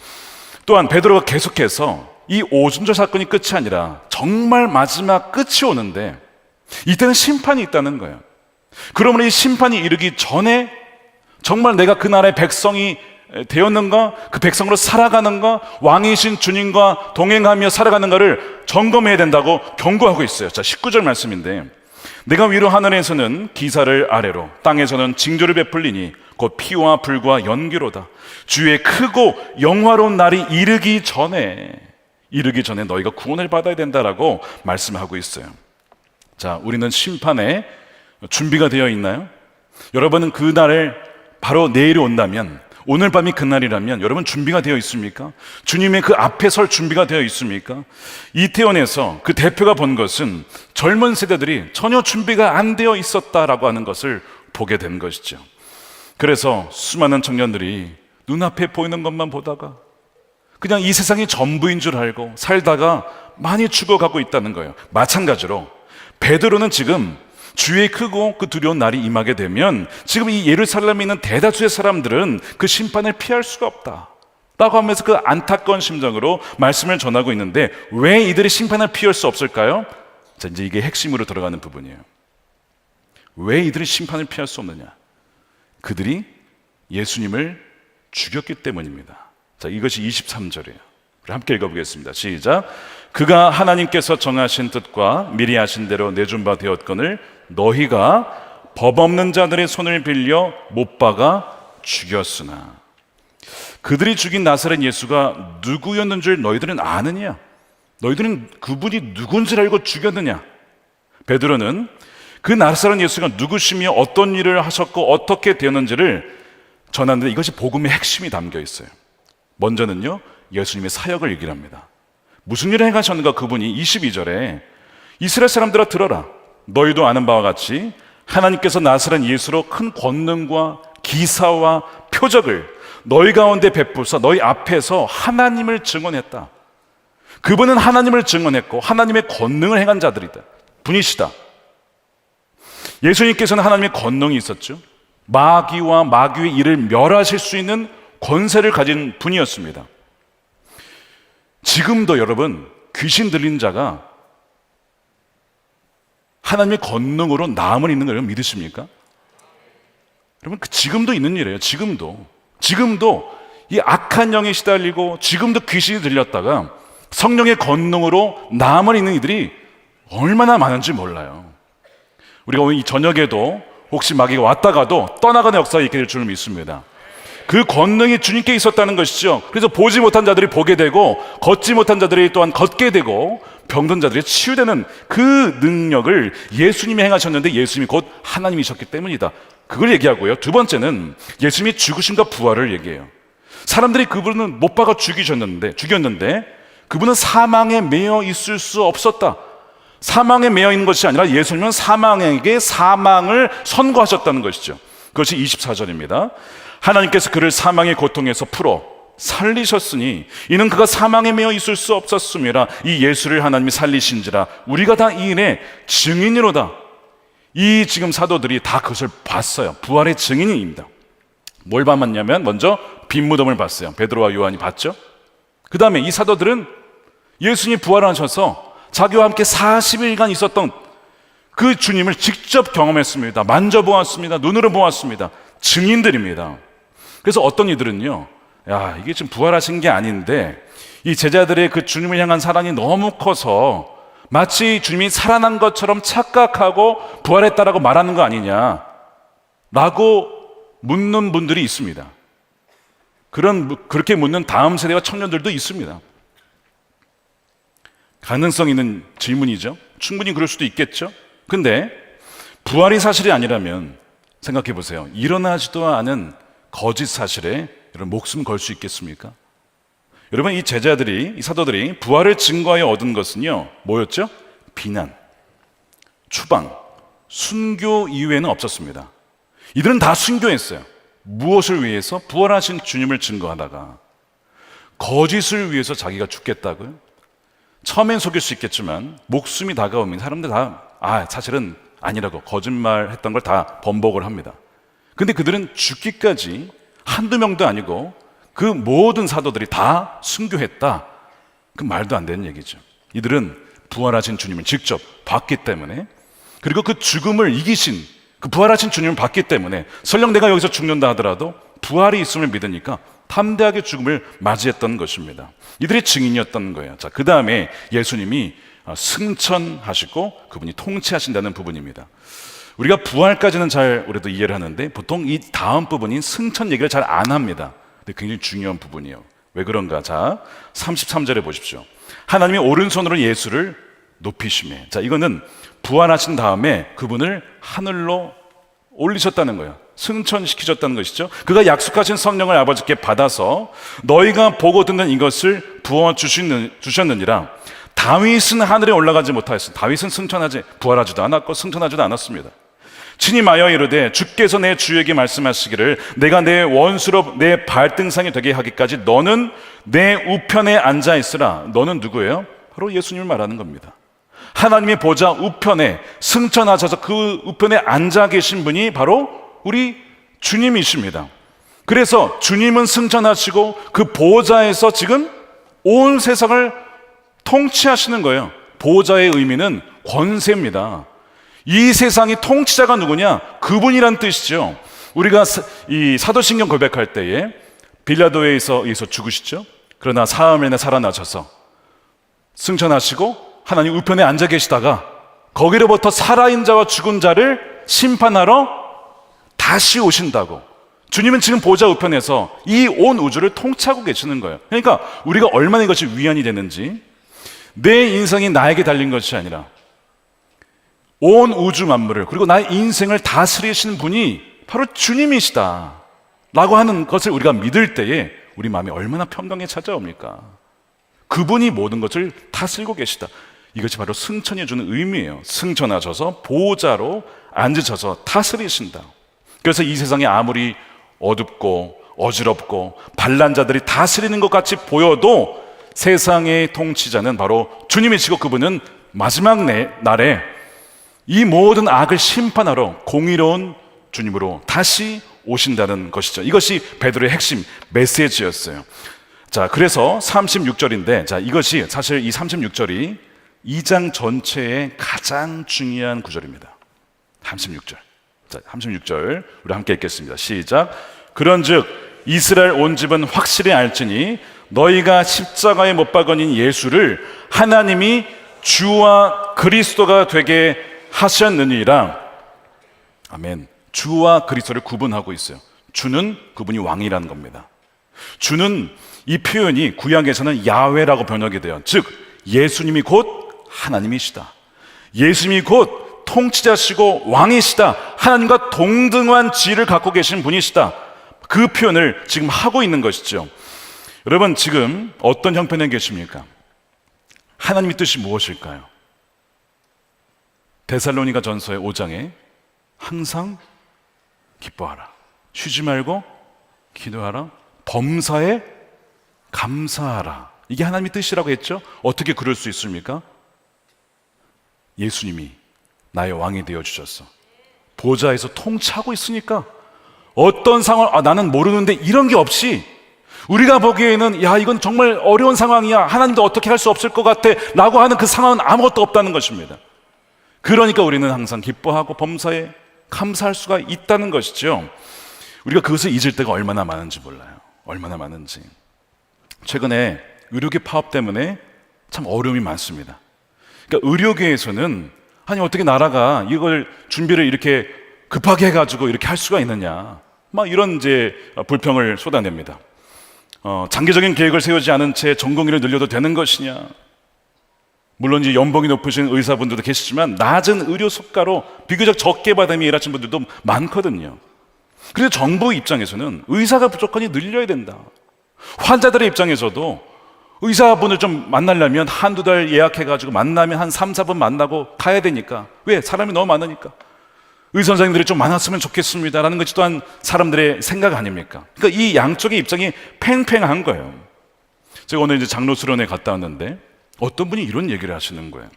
또한 베드로가 계속해서 이 오순절 사건이 끝이 아니라 정말 마지막 끝이 오는데, 이때는 심판이 있다는 거예요. 그러므로 이 심판이 이르기 전에 정말 내가 그 나라의 백성이 되었는가, 그 백성으로 살아가는가, 왕이신 주님과 동행하며 살아가는가를 점검해야 된다고 경고하고 있어요. 자, 19절 말씀인데, 내가 위로 하늘에서는 기사를 아래로, 땅에서는 징조를 베풀리니 곧 피와 불과 연기로다. 주의 크고 영화로운 날이 이르기 전에 너희가 구원을 받아야 된다라고 말씀하고 있어요. 자, 우리는 심판에 준비가 되어 있나요? 여러분은 그 날을 바로 내일이 온다면, 오늘 밤이 그날이라면 여러분 준비가 되어 있습니까? 주님의 그 앞에 설 준비가 되어 있습니까? 이태원에서 그 대표가 본 것은 젊은 세대들이 전혀 준비가 안 되어 있었다라고 하는 것을 보게 된 것이죠. 그래서 수많은 청년들이 눈앞에 보이는 것만 보다가 그냥 이 세상이 전부인 줄 알고 살다가 많이 죽어가고 있다는 거예요. 마찬가지로 베드로는 지금 주의 크고 그 두려운 날이 임하게 되면 지금 이 예루살렘에 있는 대다수의 사람들은 그 심판을 피할 수가 없다 라고 하면서 그 안타까운 심정으로 말씀을 전하고 있는데, 왜 이들이 심판을 피할 수 없을까요? 자, 이제 이게 핵심으로 들어가는 부분이에요. 왜 이들이 심판을 피할 수 없느냐? 그들이 예수님을 죽였기 때문입니다. 자, 이것이 23절이에요. 함께 읽어보겠습니다. 시작. 그가 하나님께서 정하신 뜻과 미리 하신 대로 내준 바 되었거늘 너희가 법 없는 자들의 손을 빌려 못 박아 죽였으나. 그들이 죽인 나사렛 예수가 누구였는 줄 너희들은 아느냐? 너희들은 그분이 누군지 알고 죽였느냐? 베드로는 그 나사렛 예수가 누구시며 어떤 일을 하셨고 어떻게 되었는지를 전하는데, 이것이 복음의 핵심이 담겨 있어요. 먼저는요, 예수님의 사역을 얘기를 합니다. 무슨 일을 행하셨는가? 그분이 22절에 이스라엘 사람들아 들어라. 너희도 아는 바와 같이 하나님께서 나사렛 예수로 큰 권능과 기사와 표적을 너희 가운데 베푸사 너희 앞에서 하나님을 증언했다. 그분은 하나님을 증언했고 하나님의 권능을 행한 자들이다. 분이시다. 예수님께서는 하나님의 권능이 있었죠. 마귀와 마귀의 일을 멸하실 수 있는 권세를 가진 분이었습니다. 지금도 여러분, 귀신 들린 자가 하나님의 권능으로 나음을 입는 걸 믿으십니까? 여러분, 지금도 있는 일이에요. 지금도 이 악한 영에 시달리고 지금도 귀신이 들렸다가 성령의 권능으로 나음을 입는 이들이 얼마나 많은지 몰라요. 우리가 오늘 이 저녁에도 혹시 마귀가 왔다가도 떠나가는 역사가 있게 될 줄 믿습니다. 그 권능이 주님께 있었다는 것이죠. 그래서 보지 못한 자들이 보게 되고 걷지 못한 자들이 또한 걷게 되고 병든 자들이 치유되는 그 능력을 예수님이 행하셨는데, 예수님이 곧 하나님이셨기 때문이다. 그걸 얘기하고요. 두 번째는 예수님이 죽으심과 부활을 얘기해요. 사람들이 그분은 못 박아 죽였는데 그분은 사망에 매여 있을 수 없었다. 사망에 매여 있는 것이 아니라 예수님은 사망에게 사망을 선고하셨다는 것이죠. 그것이 24절입니다. 하나님께서 그를 사망의 고통에서 풀어 살리셨으니 이는 그가 사망에 매여 있을 수 없었음이라. 이 예수를 하나님이 살리신지라 우리가 다 이 일의 증인이로다. 이 지금 사도들이 다 그것을 봤어요. 부활의 증인입니다. 뭘 봤냐면 먼저 빈 무덤을 봤어요. 베드로와 요한이 봤죠. 그 다음에 이 사도들은 예수님이 부활하셔서 자기와 함께 40일간 있었던 그 주님을 직접 경험했습니다. 만져보았습니다. 눈으로 보았습니다. 증인들입니다. 그래서 어떤 이들은요, 야, 이게 지금 부활하신 게 아닌데 이 제자들의 그 주님을 향한 사랑이 너무 커서 마치 주님이 살아난 것처럼 착각하고 부활했다라고 말하는 거 아니냐 라고 묻는 분들이 있습니다. 그렇게 묻는 다음 세대와 청년들도 있습니다. 가능성 있는 질문이죠. 충분히 그럴 수도 있겠죠. 근데 부활이 사실이 아니라면 생각해 보세요. 일어나지도 않은 거짓 사실에 여러분 목숨 걸 수 있겠습니까? 여러분, 이 제자들이, 이 사도들이 부활을 증거하여 얻은 것은요, 뭐였죠? 비난, 추방, 순교 이외에는 없었습니다. 이들은 다 순교했어요. 무엇을 위해서? 부활하신 주님을 증거하다가. 거짓을 위해서 자기가 죽겠다고요? 처음엔 속일 수 있겠지만 목숨이 다가오면 사람들 다 사실은 아니라고 거짓말 했던 걸 다 번복을 합니다. 근데 그들은 죽기까지 한두 명도 아니고 그 모든 사도들이 다 순교했다. 그 말도 안 되는 얘기죠. 이들은 부활하신 주님을 직접 봤기 때문에, 그리고 그 죽음을 이기신 그 부활하신 주님을 봤기 때문에 설령 내가 여기서 죽는다 하더라도 부활이 있음을 믿으니까 담대하게 죽음을 맞이했던 것입니다. 이들의 증인이었던 거예요. 자, 그 다음에 예수님이 승천하시고 그분이 통치하신다는 부분입니다. 우리가 부활까지는 잘 우리도 이해를 하는데 보통 이 다음 부분인 승천 얘기를 잘 안 합니다. 근데 굉장히 중요한 부분이에요. 왜 그런가? 자, 33절에 보십시오. 하나님이 오른손으로 예수를 높이시매. 자, 이거는 부활하신 다음에 그분을 하늘로 올리셨다는 거예요. 승천시키셨다는 것이죠. 그가 약속하신 성령을 아버지께 받아서 너희가 보고 듣는 이것을 부어 주셨느니라. 다윗은 하늘에 올라가지 못하였어. 다윗은 부활하지도 않았고 승천하지도 않았습니다. 친히 마여 이르되 주께서 내 주에게 말씀하시기를 내가 내 원수로 내 발등상이 되게 하기까지 너는 내 우편에 앉아 있으라. 너는 누구예요? 바로 예수님을 말하는 겁니다. 하나님의 보좌 우편에 승천하셔서 그 우편에 앉아 계신 분이 바로 우리 주님이십니다. 그래서 주님은 승천하시고 그 보좌에서 지금 온 세상을 통치하시는 거예요. 보좌의 의미는 권세입니다. 이 세상의 통치자가 누구냐? 그분이란 뜻이죠. 우리가 이 사도신경 고백할 때에 빌라도에서 죽으시죠. 그러나 사흘 살아나셔서 승천하시고 하나님 우편에 앉아 계시다가 거기로부터 살아있는 자와 죽은 자를 심판하러 다시 오신다고. 주님은 지금 보좌 우편에서 이 온 우주를 통치하고 계시는 거예요. 그러니까 우리가 얼마나 이것이 위안이 되는지, 내 인생이 나에게 달린 것이 아니라 온 우주 만물을, 그리고 나의 인생을 다스리시는 분이 바로 주님이시다 라고 하는 것을 우리가 믿을 때에 우리 마음이 얼마나 평강에 찾아옵니까? 그분이 모든 것을 다스리고 계시다. 이것이 바로 승천이 주는 의미예요. 승천하셔서 보좌로 앉으셔서 다스리신다. 그래서 이 세상이 아무리 어둡고 어지럽고 반란 자들이 다스리는 것 같이 보여도 세상의 통치자는 바로 주님이시고 그분은 마지막 날에 이 모든 악을 심판하러 공의로운 주님으로 다시 오신다는 것이죠. 이것이 베드로의 핵심 메시지였어요. 자, 그래서 36절인데, 자, 이것이 사실 이 36절이 2장 전체의 가장 중요한 구절입니다. 36절. 자, 36절 우리 함께 읽겠습니다. 시작. 그런즉 이스라엘 온 집은 확실히 알지니 너희가 십자가에 못 박은 예수를 하나님이 주와 그리스도가 되게 하셨느니라. 아멘. 주와 그리스도를 구분하고 있어요. 주는 그분이 왕이라는 겁니다. 주는, 이 표현이 구약에서는 야훼라고 번역이 돼요. 즉 예수님이 곧 하나님이시다. 예수님이 곧 통치자시고 왕이시다. 하나님과 동등한 지위를 갖고 계신 분이시다. 그 표현을 지금 하고 있는 것이죠. 여러분, 지금 어떤 형편에 계십니까? 하나님의 뜻이 무엇일까요? 데살로니가 전서의 5장에 항상 기뻐하라, 쉬지 말고 기도하라, 범사에 감사하라. 이게 하나님의 뜻이라고 했죠. 어떻게 그럴 수 있습니까? 예수님이 나의 왕이 되어주셨어. 보좌에서 통치하고 있으니까 어떤 상황, 나는 모르는데 이런 게 없이 우리가 보기에는 야, 이건 정말 어려운 상황이야, 하나님도 어떻게 할 수 없을 것 같아 라고 하는 그 상황은 아무것도 없다는 것입니다. 그러니까 우리는 항상 기뻐하고 범사에 감사할 수가 있다는 것이죠. 우리가 그것을 잊을 때가 얼마나 많은지 몰라요. 얼마나 많은지. 최근에 의료계 파업 때문에 참 어려움이 많습니다. 그러니까 의료계에서는 아니 어떻게 나라가 이걸 준비를 이렇게 급하게 해가지고 이렇게 할 수가 있느냐, 막 이런 이제 불평을 쏟아냅니다. 장기적인 계획을 세우지 않은 채 전공의를 늘려도 되는 것이냐. 물론 이제 연봉이 높으신 의사분들도 계시지만 낮은 의료 수가로 비교적 적게 받으며 일하시는 분들도 많거든요. 그래서 정부 입장에서는 의사가 부족하니 늘려야 된다. 환자들의 입장에서도 의사분을 좀 만나려면 한두 달 예약해가지고 만나면 한 3, 4분 만나고 가야 되니까. 왜? 사람이 너무 많으니까. 의사 선생님들이 좀 많았으면 좋겠습니다라는 것이 또한 사람들의 생각 아닙니까? 그러니까 이 양쪽의 입장이 팽팽한 거예요. 제가 오늘 이제 장로 수련회 갔다 왔는데 어떤 분이 이런 얘기를 하시는 거예요.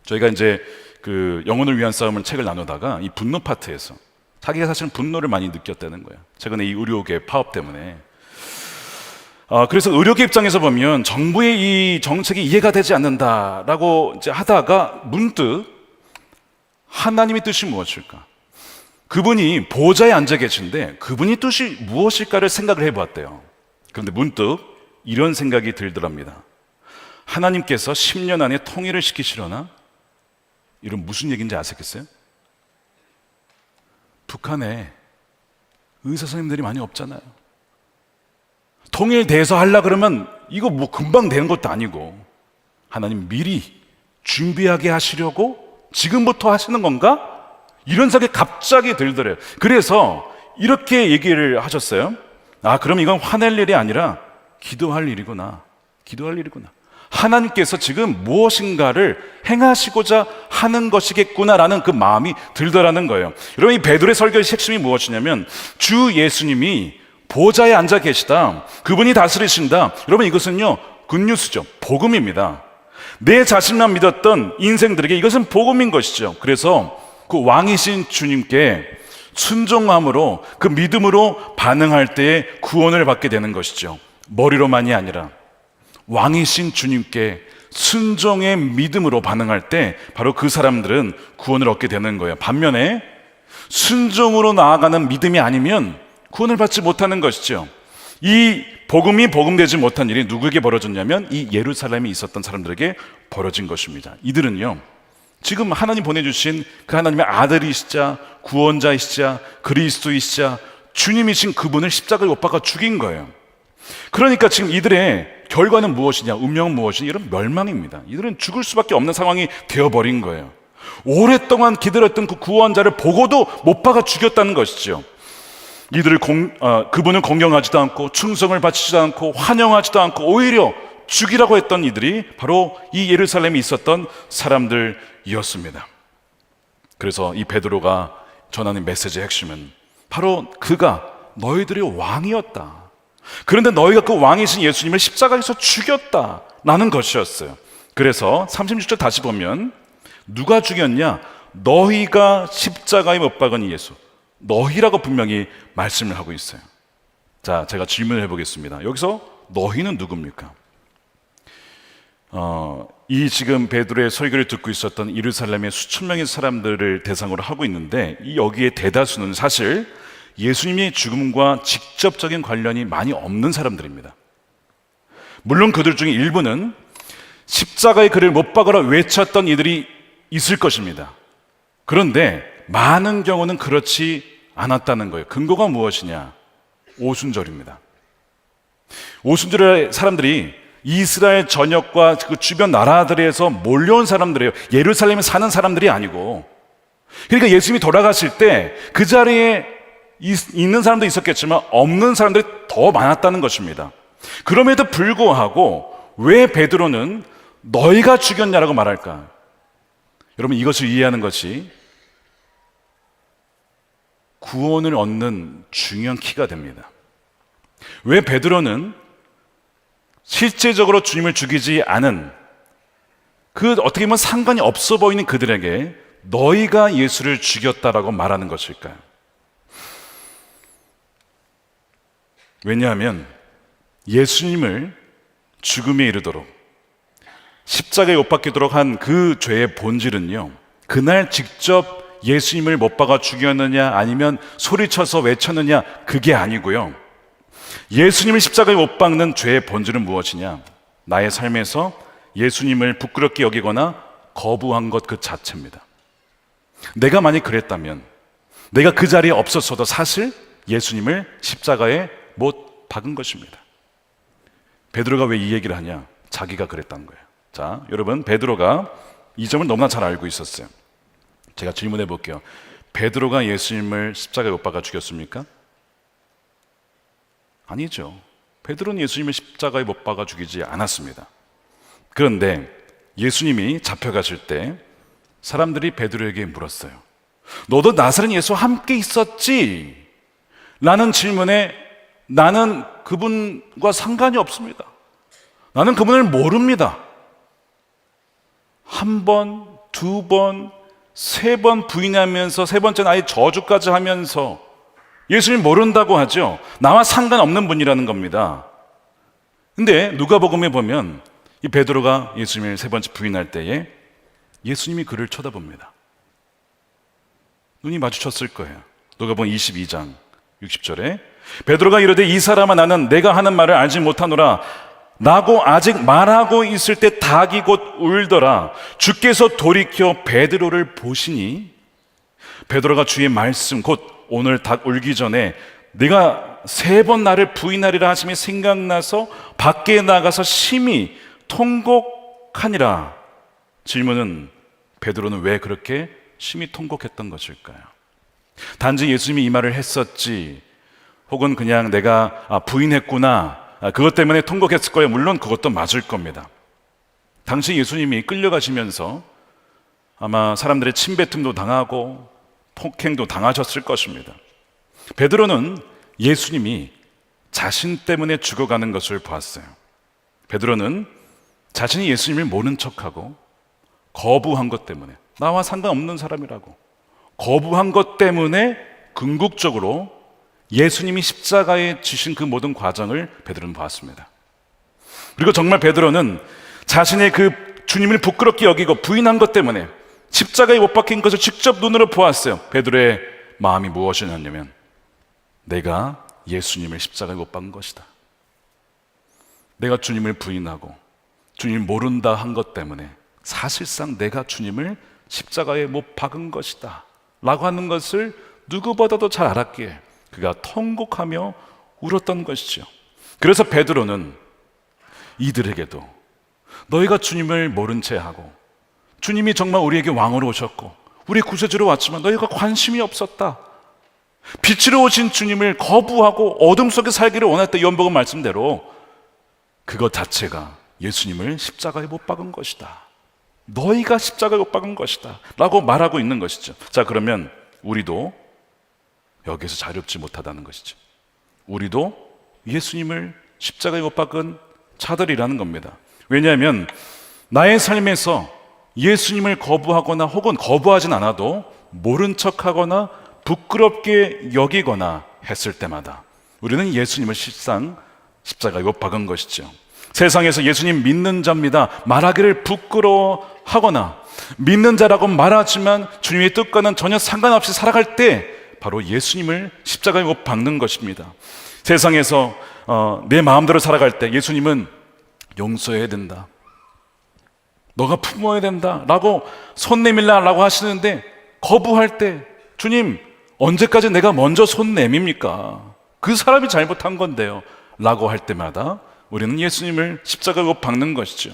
저희가 이제 그 영혼을 위한 싸움을 책을 나누다가 이 분노 파트에서 자기가 사실은 분노를 많이 느꼈다는 거예요. 최근에 이 의료계 파업 때문에. 그래서 의료계 입장에서 보면 정부의 이 정책이 이해가 되지 않는다라고 이제 하다가 문득 하나님의 뜻이 무엇일까? 그분이 보좌에 앉아 계신데 그분이 뜻이 무엇일까를 생각을 해보았대요. 그런데 문득 이런 생각이 들더랍니다. 하나님께서 10년 안에 통일을 시키시려나? 이런 무슨 얘기인지 아시겠어요? 북한에 의사 선생님들이 많이 없잖아요. 통일돼서 하려 그러면 이거 뭐 금방 되는 것도 아니고 하나님 미리 준비하게 하시려고 지금부터 하시는 건가? 이런 생각이 갑자기 들더래요. 그래서 이렇게 얘기를 하셨어요. 그럼 이건 화낼 일이 아니라 기도할 일이구나. 기도할 일이구나. 하나님께서 지금 무엇인가를 행하시고자 하는 것이겠구나라는 그 마음이 들더라는 거예요. 여러분, 이 베드로의 설교의 핵심이 무엇이냐면 주 예수님이 보좌에 앉아 계시다. 그분이 다스리신다. 여러분, 이것은요 굿뉴스죠. 복음입니다. 내 자신만 믿었던 인생들에게 이것은 복음인 것이죠. 그래서 그 왕이신 주님께 순종함으로 그 믿음으로 반응할 때에 구원을 받게 되는 것이죠. 머리로만이 아니라 왕이신 주님께 순종의 믿음으로 반응할 때 바로 그 사람들은 구원을 얻게 되는 거예요. 반면에 순종으로 나아가는 믿음이 아니면 구원을 받지 못하는 것이죠. 이 복음이 복음되지 못한 일이 누구에게 벌어졌냐면 이 예루살렘에 있었던 사람들에게 벌어진 것입니다. 이들은요 지금 하나님 보내주신 그 하나님의 아들이시자 구원자이시자 그리스도이시자 주님이신 그분을 십자가에 못 박아 죽인 거예요. 그러니까 지금 이들의 결과는 무엇이냐, 운명은 무엇이냐, 이런 멸망입니다. 이들은 죽을 수밖에 없는 상황이 되어버린 거예요. 오랫동안 기다렸던 그 구원자를 보고도 못 박아 죽였다는 것이죠. 이들을 그분을 공경하지도 않고 충성을 바치지도 않고 환영하지도 않고 오히려 죽이라고 했던 이들이 바로 이 예루살렘에 있었던 사람들이었습니다. 그래서 이 베드로가 전하는 메시지의 핵심은 바로 그가 너희들의 왕이었다. 그런데 너희가 그 왕이신 예수님을 십자가에서 죽였다라는 것이었어요. 그래서 36절 다시 보면 누가 죽였냐? 너희가 십자가에 못 박은 예수. 너희라고 분명히 말씀을 하고 있어요. 자, 제가 질문을 해보겠습니다. 여기서 너희는 누굽니까? 이 지금 베드로의 설교를 듣고 있었던 예루살렘의 수천 명의 사람들을 대상으로 하고 있는데 이 여기에 대다수는 사실 예수님의 죽음과 직접적인 관련이 많이 없는 사람들입니다. 물론 그들 중에 일부는 십자가의 그를 못 박으라 외쳤던 이들이 있을 것입니다. 그런데 많은 경우는 그렇지 않았다는 거예요. 근거가 무엇이냐? 오순절입니다. 오순절에 사람들이 이스라엘 전역과 그 주변 나라들에서 몰려온 사람들이에요. 예루살렘에 사는 사람들이 아니고. 그러니까 예수님이 돌아가실 때 그 자리에 있는 사람도 있었겠지만 없는 사람들이 더 많았다는 것입니다. 그럼에도 불구하고 왜 베드로는 너희가 죽였냐라고 말할까? 여러분, 이것을 이해하는 것이 구원을 얻는 중요한 키가 됩니다. 왜 베드로는 실제적으로 주님을 죽이지 않은 그 어떻게 보면 상관이 없어 보이는 그들에게 너희가 예수를 죽였다라고 말하는 것일까요? 왜냐하면 예수님을 죽음에 이르도록 십자가에 못 박히도록 한 그 죄의 본질은요 그날 직접 예수님을 못 박아 죽였느냐 아니면 소리쳐서 외쳤느냐, 그게 아니고요. 예수님을 십자가에 못 박는 죄의 본질은 무엇이냐? 나의 삶에서 예수님을 부끄럽게 여기거나 거부한 것 그 자체입니다. 내가 만약 그랬다면, 내가 그 자리에 없었어도 사실 예수님을 십자가에 못 박은 것입니다. 베드로가 왜 이 얘기를 하냐? 자기가 그랬다는 거예요. 자, 여러분, 베드로가 이 점을 너무나 잘 알고 있었어요. 제가 질문해 볼게요. 베드로가 예수님을 십자가에 못 박아 죽였습니까? 아니죠. 베드로는 예수님을 십자가에 못 박아 죽이지 않았습니다. 그런데 예수님이 잡혀가실 때 사람들이 베드로에게 물었어요. 너도 나사렛 예수와 함께 있었지? 라는 질문에 나는 그분과 상관이 없습니다. 나는 그분을 모릅니다. 한 번, 두 번, 세 번 부인하면서 세 번째는 아예 저주까지 하면서 예수님 모른다고 하죠. 나와 상관없는 분이라는 겁니다. 근데 누가복음에 보면 이 베드로가 예수님을 세 번째 부인할 때에 예수님이 그를 쳐다봅니다. 눈이 마주쳤을 거예요. 누가복음 22장 60절에 베드로가 이르되 이 사람아 나는 내가 하는 말을 알지 못하노라 라고 아직 말하고 있을 때 닭이 곧 울더라. 주께서 돌이켜 베드로를 보시니 베드로가 주의 말씀 곧 오늘 닭 울기 전에 네가 세 번 나를 부인하리라 하심이 생각나서 밖에 나가서 심히 통곡하니라. 질문은 베드로는 왜 그렇게 심히 통곡했던 것일까요? 단지 예수님이 이 말을 했었지 혹은 그냥 내가 부인했구나 그것 때문에 통곡했을 거예요. 물론 그것도 맞을 겁니다. 당시 예수님이 끌려가시면서 아마 사람들의 침뱉음도 당하고 폭행도 당하셨을 것입니다. 베드로는 예수님이 자신 때문에 죽어가는 것을 보았어요. 베드로는 자신이 예수님을 모른 척하고 거부한 것 때문에 나와 상관없는 사람이라고 거부한 것 때문에 궁극적으로 예수님이 십자가에 지신 그 모든 과정을 베드로는 보았습니다. 그리고 정말 베드로는 자신의 그 주님을 부끄럽게 여기고 부인한 것 때문에 십자가에 못 박힌 것을 직접 눈으로 보았어요. 베드로의 마음이 무엇이었냐면 내가 예수님을 십자가에 못 박은 것이다. 내가 주님을 부인하고 주님을 모른다 한 것 때문에 사실상 내가 주님을 십자가에 못 박은 것이다 라고 하는 것을 누구보다도 잘 알았기에 그가 통곡하며 울었던 것이죠. 그래서 베드로는 이들에게도 너희가 주님을 모른 채 하고 주님이 정말 우리에게 왕으로 오셨고 우리 구세주로 왔지만 너희가 관심이 없었다. 빛으로 오신 주님을 거부하고 어둠 속에 살기를 원했다. 요한복음 말씀대로 그것 자체가 예수님을 십자가에 못 박은 것이다. 너희가 십자가에 못 박은 것이다 라고 말하고 있는 것이죠. 자, 그러면 우리도 여기에서 자유롭지 못하다는 것이죠. 우리도 예수님을 십자가에 못 박은 자들이라는 겁니다. 왜냐하면 나의 삶에서 예수님을 거부하거나 혹은 거부하진 않아도 모른 척하거나 부끄럽게 여기거나 했을 때마다 우리는 예수님을 실상 십자가에 못 박은 것이죠. 세상에서 예수님 믿는 자입니다 말하기를 부끄러워하거나 믿는 자라고 말하지만 주님의 뜻과는 전혀 상관없이 살아갈 때 바로 예수님을 십자가에 못 박는 것입니다. 세상에서 내 마음대로 살아갈 때 예수님은 용서해야 된다, 너가 품어야 된다 라고 손 내밀라라고 하시는데 거부할 때 주님 언제까지 내가 먼저 손 내밉니까? 그 사람이 잘못한 건데요 라고 할 때마다 우리는 예수님을 십자가에 못 박는 것이죠.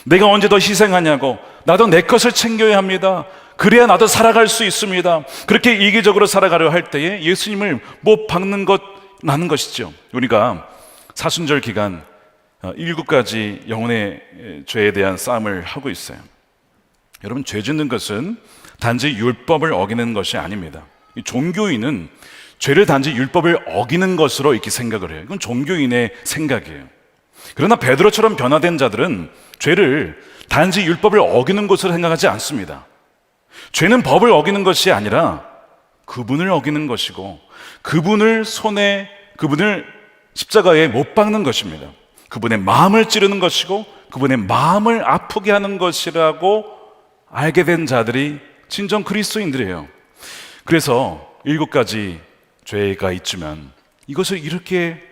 내가 언제 더 희생하냐고 나도 내 것을 챙겨야 합니다. 그래야 나도 살아갈 수 있습니다. 그렇게 이기적으로 살아가려 할 때에 예수님을 못 박는 것라는 것이죠. 우리가 사순절 기간 7가지 영혼의 죄에 대한 싸움을 하고 있어요. 여러분, 죄 짓는 것은 단지 율법을 어기는 것이 아닙니다. 종교인은 죄를 단지 율법을 어기는 것으로 이렇게 생각을 해요. 이건 종교인의 생각이에요. 그러나 베드로처럼 변화된 자들은 죄를 단지 율법을 어기는 것으로 생각하지 않습니다. 죄는 법을 어기는 것이 아니라 그분을 어기는 것이고 그분을 십자가에 못 박는 것입니다. 그분의 마음을 찌르는 것이고 그분의 마음을 아프게 하는 것이라고 알게 된 자들이 진정 그리스도인들이에요. 그래서 7가지 죄가 있지만 이것을 이렇게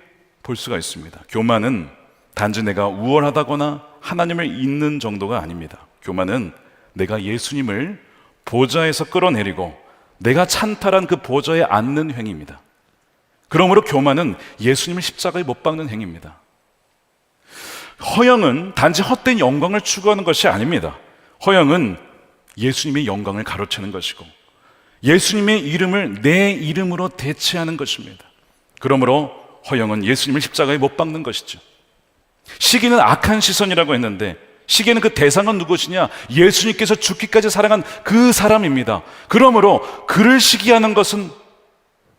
볼 수가 있습니다. 교만은 단지 내가 우월하다거나 하나님을 잊는 정도가 아닙니다. 교만은 내가 예수님을 보좌에서 끌어내리고 내가 찬탈한 그 보좌에 앉는 행위입니다. 그러므로 교만은 예수님을 십자가에 못 박는 행위입니다. 허영은 단지 헛된 영광을 추구하는 것이 아닙니다. 허영은 예수님의 영광을 가로채는 것이고 예수님의 이름을 내 이름으로 대체하는 것입니다. 그러므로 허영은 예수님을 십자가에 못 박는 것이죠. 시기는 악한 시선이라고 했는데 시기는 그 대상은 누구시냐? 예수님께서 죽기까지 사랑한 그 사람입니다. 그러므로 그를 시기하는 것은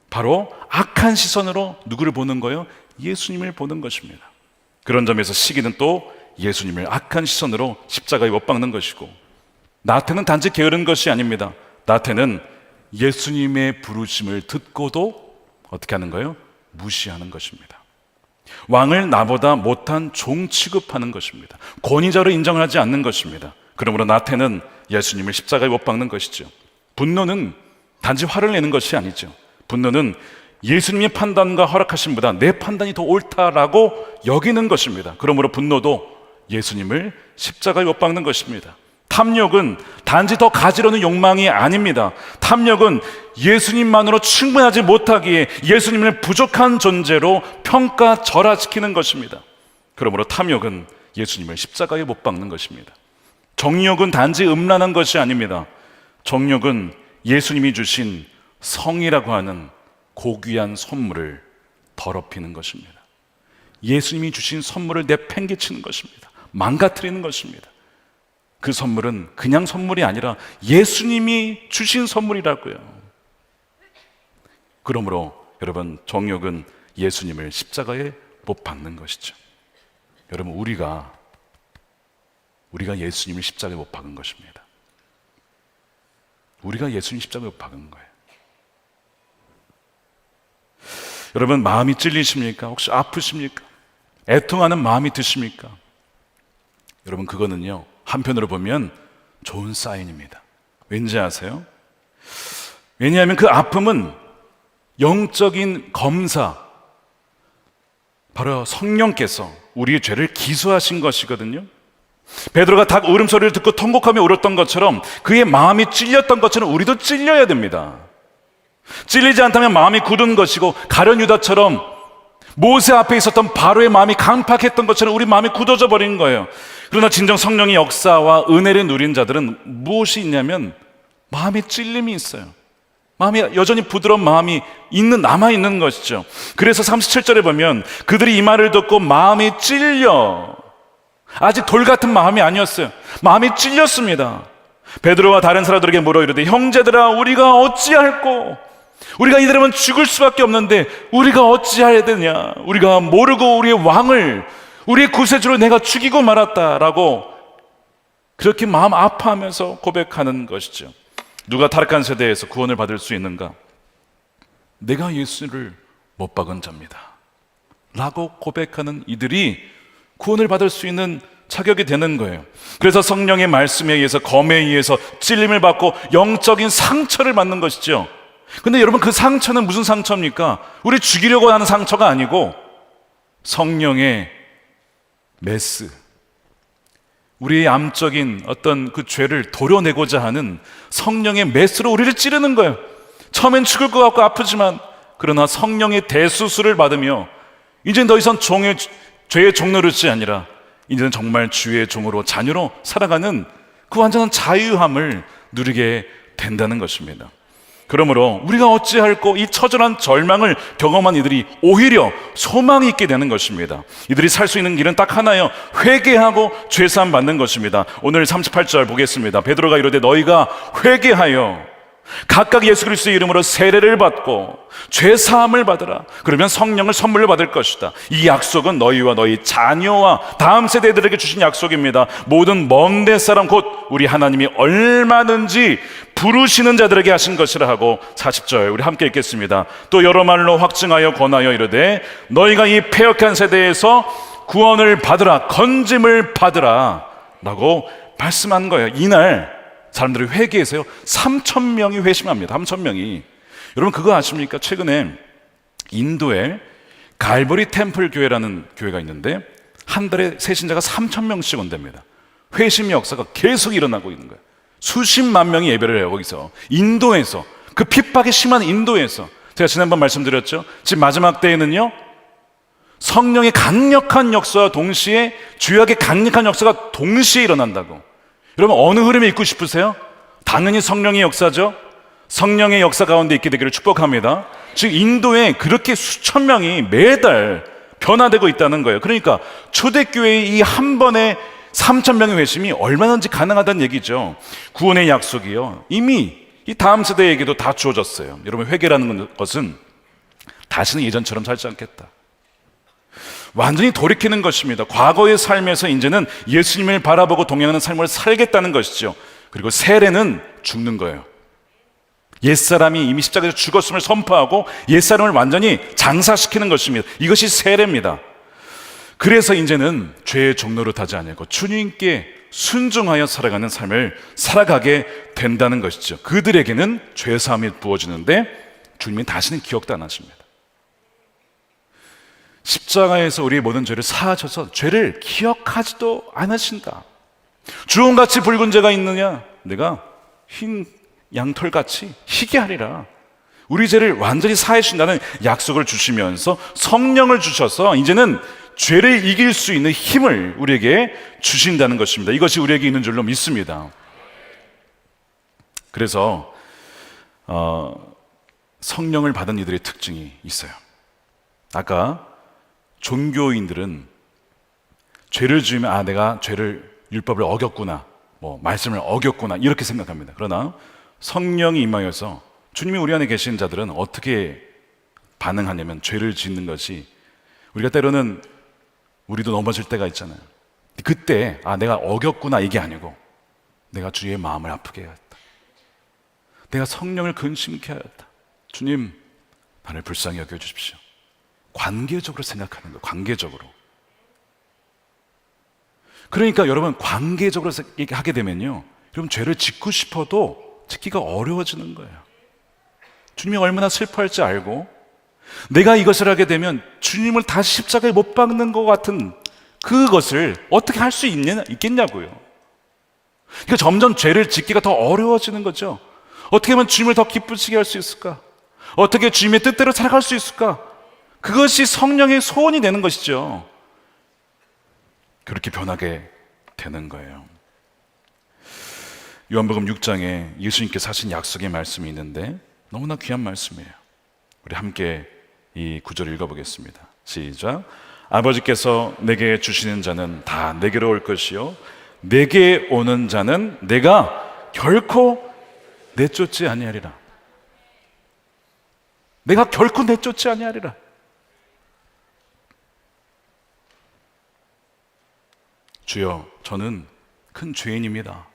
바로 악한 시선으로 누구를 보는 거예요? 예수님을 보는 것입니다. 그런 점에서 시기는 또 예수님을 악한 시선으로 십자가에 못 박는 것이고, 나태는 단지 게으른 것이 아닙니다. 나태는 예수님의 부르심을 듣고도 어떻게 하는 거예요? 무시하는 것입니다. 왕을 나보다 못한 종 취급하는 것입니다. 권위자로 인정을 하지 않는 것입니다. 그러므로 나태는 예수님을 십자가에 못 박는 것이죠. 분노는 단지 화를 내는 것이 아니죠. 분노는 예수님의 판단과 허락하심보다 내 판단이 더 옳다라고 여기는 것입니다. 그러므로 분노도 예수님을 십자가에 못 박는 것입니다. 탐욕은 단지 더 가지려는 욕망이 아닙니다. 탐욕은 예수님만으로 충분하지 못하기에 예수님을 부족한 존재로 평가절하시키는 것입니다. 그러므로 탐욕은 예수님을 십자가에 못 박는 것입니다. 정욕은 단지 음란한 것이 아닙니다. 정욕은 예수님이 주신 성이라고 하는 고귀한 선물을 더럽히는 것입니다. 예수님이 주신 선물을 내팽개치는 것입니다. 망가뜨리는 것입니다. 그 선물은 그냥 선물이 아니라 예수님이 주신 선물이라고요. 그러므로 여러분, 정욕은 예수님을 십자가에 못 박는 것이죠. 여러분, 우리가 예수님을 십자가에 못 박은 것입니다. 우리가 예수님 십자가에 못 박은 거예요. 여러분, 마음이 찔리십니까? 혹시 아프십니까? 애통하는 마음이 드십니까? 여러분, 그거는요, 한편으로 보면 좋은 사인입니다. 왠지 아세요? 왜냐하면 그 아픔은 영적인 검사, 바로 성령께서 우리의 죄를 기소하신 것이거든요. 베드로가 닭 울음소리를 듣고 통곡하며 울었던 것처럼 그의 마음이 찔렸던 것처럼 우리도 찔려야 됩니다. 찔리지 않다면 마음이 굳은 것이고, 가룟 유다처럼 모세 앞에 있었던 바로의 마음이 강팍했던 것처럼 우리 마음이 굳어져 버린 거예요. 그러나 진정 성령의 역사와 은혜를 누린 자들은 무엇이 있냐면 마음에 찔림이 있어요. 마음이 여전히 부드러운 마음이 남아있는 것이죠. 그래서 37절에 보면 그들이 이 말을 듣고 마음이 찔려, 아직 돌 같은 마음이 아니었어요. 마음이 찔렸습니다. 베드로와 다른 사람들에게 물어 이르되, 형제들아, 우리가 어찌할꼬? 우리가 이대로면 죽을 수밖에 없는데 우리가 어찌해야 되냐? 우리가 모르고 우리의 왕을, 우리의 구세주를 내가 죽이고 말았다라고 그렇게 마음 아파하면서 고백하는 것이죠. 누가 타락한 세대에서 구원을 받을 수 있는가? 내가 예수를 못 박은 자입니다 라고 고백하는 이들이 구원을 받을 수 있는 자격이 되는 거예요. 그래서 성령의 말씀에 의해서, 검에 의해서 찔림을 받고 영적인 상처를 받는 것이죠. 근데 여러분, 그 상처는 무슨 상처입니까? 우리 죽이려고 하는 상처가 아니고 성령의 메스, 우리의 암적인 어떤 그 죄를 도려내고자 하는 성령의 메스로 우리를 찌르는 거예요. 처음엔 죽을 것 같고 아프지만, 그러나 성령의 대수술을 받으며 이제는 더 이상 죄의 종노릇이 아니라 이제는 정말 주의 종으로, 자녀로 살아가는 그 완전한 자유함을 누리게 된다는 것입니다. 그러므로 우리가 어찌할꼬? 이 처절한 절망을 경험한 이들이 오히려 소망이 있게 되는 것입니다. 이들이 살 수 있는 길은 딱 하나요, 회개하고 죄사함 받는 것입니다. 오늘 38절 보겠습니다. 베드로가 이르되, 너희가 회개하여 각각 예수 그리스도의 이름으로 세례를 받고 죄사함을 받으라. 그러면 성령을 선물로 받을 것이다. 이 약속은 너희와 너희 자녀와 다음 세대들에게 주신 약속입니다. 모든 먼 데 사람, 곧 우리 하나님이 얼마든지 부르시는 자들에게 하신 것이라 하고, 40절 우리 함께 읽겠습니다. 또 여러 말로 확증하여 권하여 이르되, 너희가 이 패역한 세대에서 구원을 받으라, 건짐을 받으라 라고 말씀한 거예요. 이날 사람들이 회개해서요 3,000명이 회심합니다. 3,000명이. 여러분 그거 아십니까? 최근에 인도에 갈보리 템플 교회라는 교회가 있는데 한 달에 새신자가 3,000명씩 온답니다. 회심의 역사가 계속 일어나고 있는 거예요. 수십만 명이 예배를 해요. 거기서 인도에서, 그 핍박이 심한 인도에서. 제가 지난번 말씀드렸죠. 지금 마지막 때에는요 성령의 강력한 역사와 동시에 죄악의 강력한 역사가 동시에 일어난다고. 여러분 어느 흐름에 있고 싶으세요? 당연히 성령의 역사죠. 성령의 역사 가운데 있게 되기를 축복합니다. 지금 인도에 그렇게 수천 명이 매달 변화되고 있다는 거예요. 그러니까 초대교회의 이 한 번에 3,000명의 회심이 얼마든지 가능하다는 얘기죠. 구원의 약속이요 이미 이 다음 세대에게도 다 주어졌어요. 여러분 회개라는 것은 다시는 예전처럼 살지 않겠다, 완전히 돌이키는 것입니다. 과거의 삶에서 이제는 예수님을 바라보고 동행하는 삶을 살겠다는 것이죠. 그리고 세례는 죽는 거예요. 옛사람이 이미 십자가에서 죽었음을 선포하고 옛사람을 완전히 장사시키는 것입니다. 이것이 세례입니다. 그래서 이제는 죄의 종로를 타지 아니하고 주님께 순종하여 살아가는 삶을 살아가게 된다는 것이죠. 그들에게는 죄사함이 부어지는데 주님이 다시는 기억도 안 하십니다. 십자가에서 우리의 모든 죄를 사하셔서 죄를 기억하지도 않으신다. 주홍같이 붉은 죄가 있느냐? 내가 흰 양털같이 희게 하리라. 우리 죄를 완전히 사해 주신다는 약속을 주시면서 성령을 주셔서 이제는 죄를 이길 수 있는 힘을 우리에게 주신다는 것입니다. 이것이 우리에게 있는 줄로 믿습니다. 그래서 성령을 받은 이들의 특징이 있어요. 아까 종교인들은 죄를 지으면 내가 율법을 어겼구나, 말씀을 어겼구나 이렇게 생각합니다. 그러나 성령이 임하여서 주님이 우리 안에 계신 자들은 어떻게 반응하냐면 죄를 짓는 것이, 우리가 때로는 우리도 넘어질 때가 있잖아요. 그때 내가 어겼구나 이게 아니고 내가 주의 마음을 아프게 하였다, 내가 성령을 근심케 하였다, 주님 나를 불쌍히 여겨주십시오. 관계적으로 생각하는 거예요. 관계적으로. 그러니까 여러분 관계적으로 하게 되면요 여러분 죄를 짓고 싶어도 짓기가 어려워지는 거예요. 주님이 얼마나 슬퍼할지 알고 내가 이것을 하게 되면 주님을 다시 십자가에 못 박는 것 같은 그것을 어떻게 할 수 있겠냐고요. 그러니까 점점 죄를 짓기가 더 어려워지는 거죠. 어떻게 하면 주님을 더 기쁘시게 할 수 있을까? 어떻게 주님의 뜻대로 살아갈 수 있을까? 그것이 성령의 소원이 되는 것이죠. 그렇게 변하게 되는 거예요. 요한복음 6장에 예수님께서 하신 약속의 말씀이 있는데 너무나 귀한 말씀이에요. 우리 함께 이 구절을 읽어보겠습니다. 시작. 아버지께서 내게 주시는 자는 다 내게로 올 것이요 내게 오는 자는 내가 결코 내쫓지 아니하리라. 내가 결코 내쫓지 아니하리라. 주여 저는 큰 죄인입니다.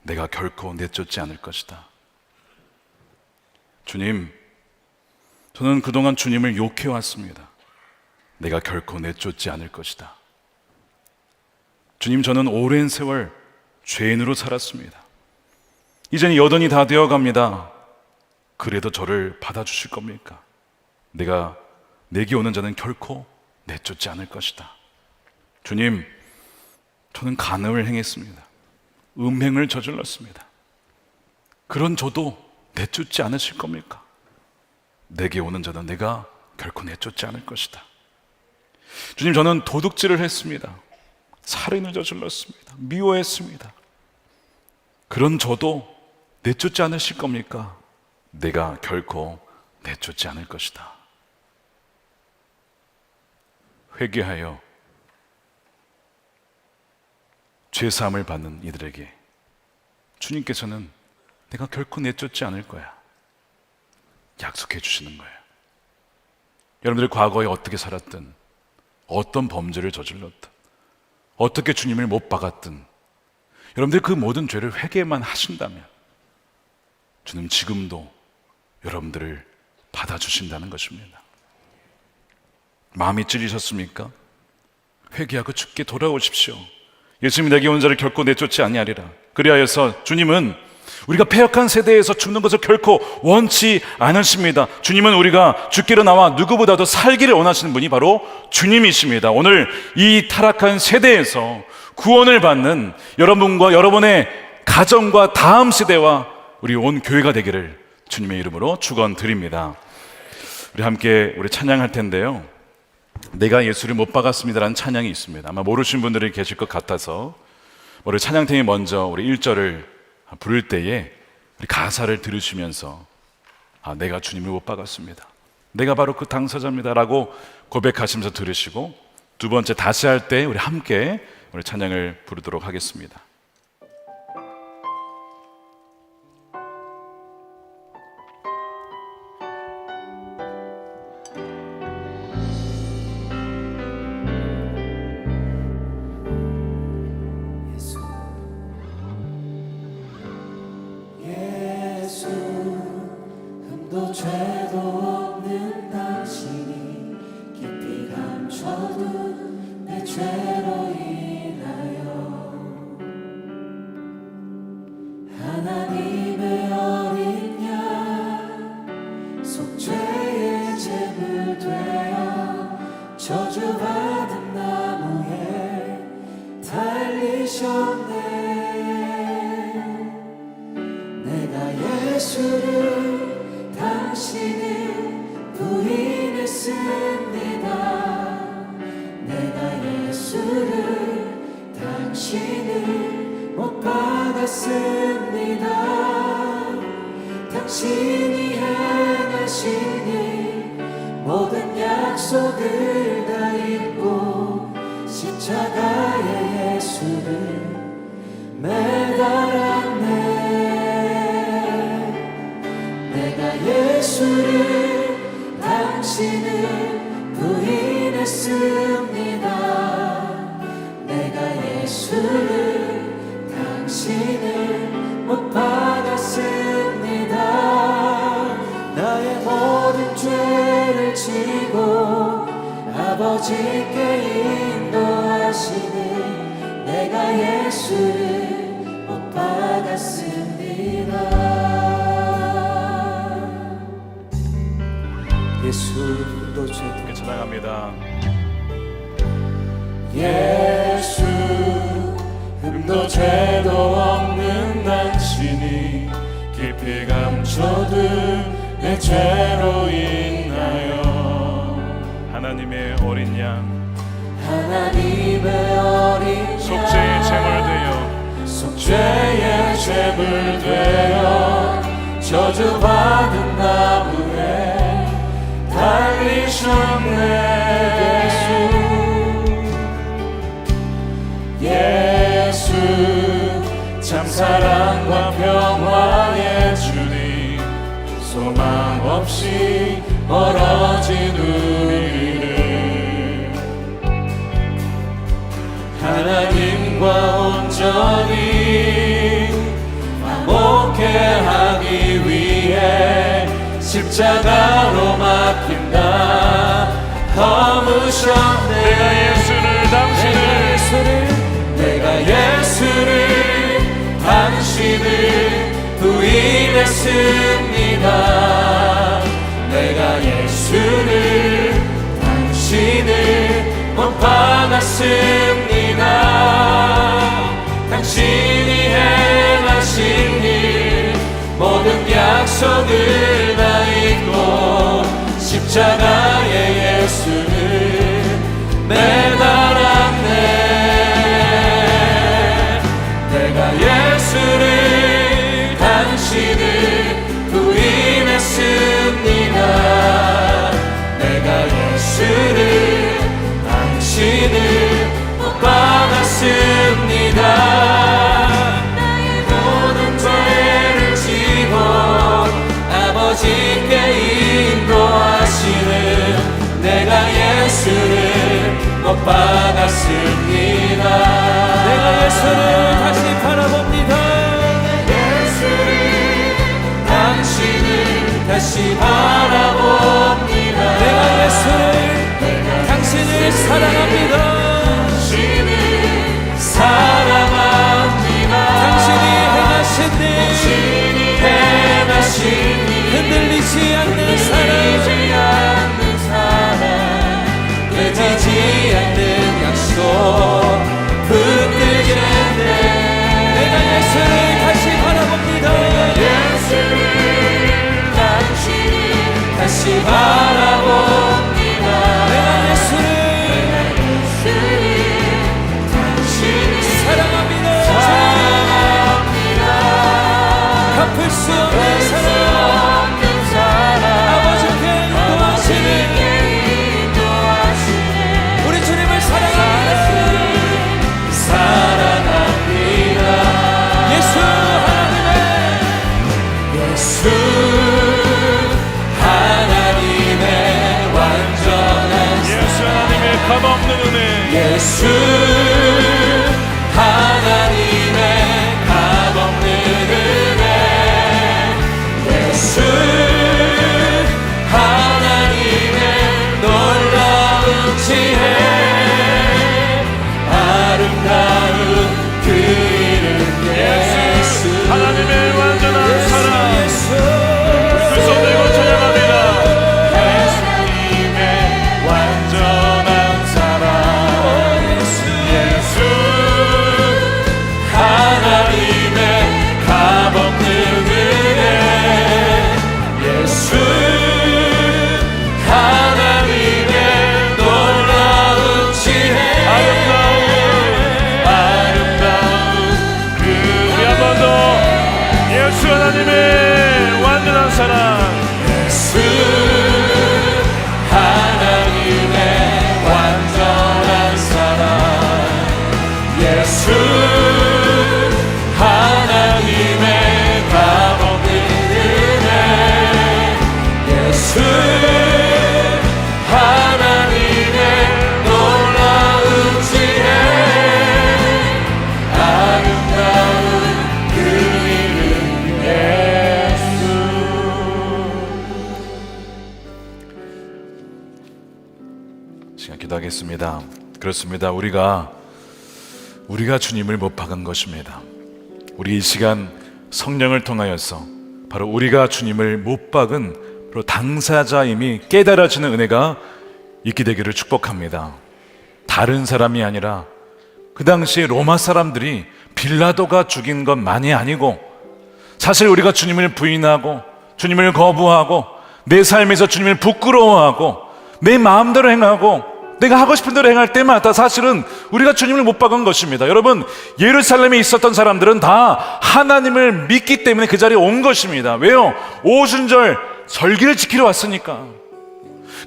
내가 결코 내쫓지 않을 것이다. 주님, 저는 그동안 주님을 욕해왔습니다. 내가 결코 내쫓지 않을 것이다. 주님, 저는 오랜 세월 죄인으로 살았습니다. 이제는 여든이 다 되어갑니다. 그래도 저를 받아주실 겁니까? 내게 오는 자는 결코 내쫓지 않을 것이다. 주님, 저는 간음을 행했습니다. 음행을 저질렀습니다. 그런 저도 내쫓지 않으실 겁니까? 내게 오는 자는 내가 결코 내쫓지 않을 것이다. 주님, 저는 도둑질을 했습니다. 살인을 저질렀습니다. 미워했습니다. 그런 저도 내쫓지 않으실 겁니까? 내가 결코 내쫓지 않을 것이다. 회개하여 죄사함을 받는 이들에게 주님께서는 내가 결코 내쫓지 않을 거야 약속해 주시는 거예요. 여러분들이 과거에 어떻게 살았든, 어떤 범죄를 저질렀든, 어떻게 주님을 못 박았든, 여러분들이 그 모든 죄를 회개만 하신다면 주님 지금도 여러분들을 받아주신다는 것입니다. 마음이 찔리셨습니까? 회개하고 주께 돌아오십시오. 예수님이 내게 온 자를 결코 내쫓지 아니하리라. 그리하여서 주님은 우리가 패역한 세대에서 죽는 것을 결코 원치 않으십니다. 주님은 우리가 죽기로 나와 누구보다도 살기를 원하시는 분이 바로 주님이십니다. 오늘 이 타락한 세대에서 구원을 받는 여러분과 여러분의 가정과 다음 세대와 우리 온 교회가 되기를 주님의 이름으로 축원드립니다. 우리 함께 찬양할 텐데요, 내가 예수를 못 박았습니다라는 찬양이 있습니다. 아마 모르시는 분들이 계실 것 같아서 우리 찬양팀이 먼저 우리 1절을 부를 때에 우리 가사를 들으시면서 내가 주님을 못 박았습니다, 내가 바로 그 당사자입니다 라고 고백하시면서 들으시고, 두 번째 다시 할 때 우리 함께 우리 찬양을 부르도록 하겠습니다. 죄도 없는 당신이 깊이 감춰둔 내 죄로 인하여 하나님의 어린 양 속죄의 제물 되어 저주받은 나무에 달리셨네. 내가 예수를 당신을 부인했습니다. 내가 예수를 당신을 못 박았습니다. 당신이 행하신 일 모든 약속을 다 잊고 십자가에 예수를 매달았네. 예수를 당신을 부인했습니다. 내가 예수를 당신을 못 박았습니다. 나의 모든 죄를 지고 아버지께 인도하시는 내가 예수를 못 박았습니다. 예수 흠도 죄도 찬양합니다. 예수 흠도 죄도 없는 당신이 깊이 감춰둔 내 죄로 인하여 하나님의 어린 양 하나님의 어린 양 속죄의 제물 되어 속죄의 제물 되어 저주받은 나무에 달리셨네. 예수 참 사랑과 평화의 주님, 소망 없이 멀어진 우리를 하나님과 온전히 화목케 하기 위해 십자가로 맡긴다 허무셨네. 내가 예수를 당신을 부인했습니다. 내가 예수를 당신을 못 박았습니다. 당신이 행하신 일 모든 약속을 다 잊고 십자가에 예수를 매달았네. 내가 예수를 당신을 부인했습니다. 내가 예수를 당신을 못 박았습니다. 나의 모든 죄를 지고 아버지께 인도하시는 내가 예수를 못 박았습니다. 내가 예수를 다시 바라봅니다. 예수를 당신을 다시 바라봅니다. 내가 예수를 당신을 사랑합니다. 당신을 사랑합니다. 예수 하나님의 값없는 은혜 예수 하나님의 놀라운 지혜 아름다운 그 이름 예수. 시간 기도하겠습니다. 그렇습니다. 우리가 주님을 못 박은 것입니다. 우리 이 시간 성령을 통하여서 바로 우리가 주님을 못 박은 바로 당사자임이 깨달아지는 은혜가 있게 되기를 축복합니다. 다른 사람이 아니라 그 당시 로마 사람들이 빌라도가 죽인 것만이 아니고 사실 우리가 주님을 부인하고 주님을 거부하고 내 삶에서 주님을 부끄러워하고 내 마음대로 행하고 내가 하고 싶은 대로 행할 때마다 사실은 우리가 주님을 못 박은 것입니다. 여러분, 예루살렘에 있었던 사람들은 다 하나님을 믿기 때문에 그 자리에 온 것입니다. 왜요? 오순절 절기를 지키러 왔으니까.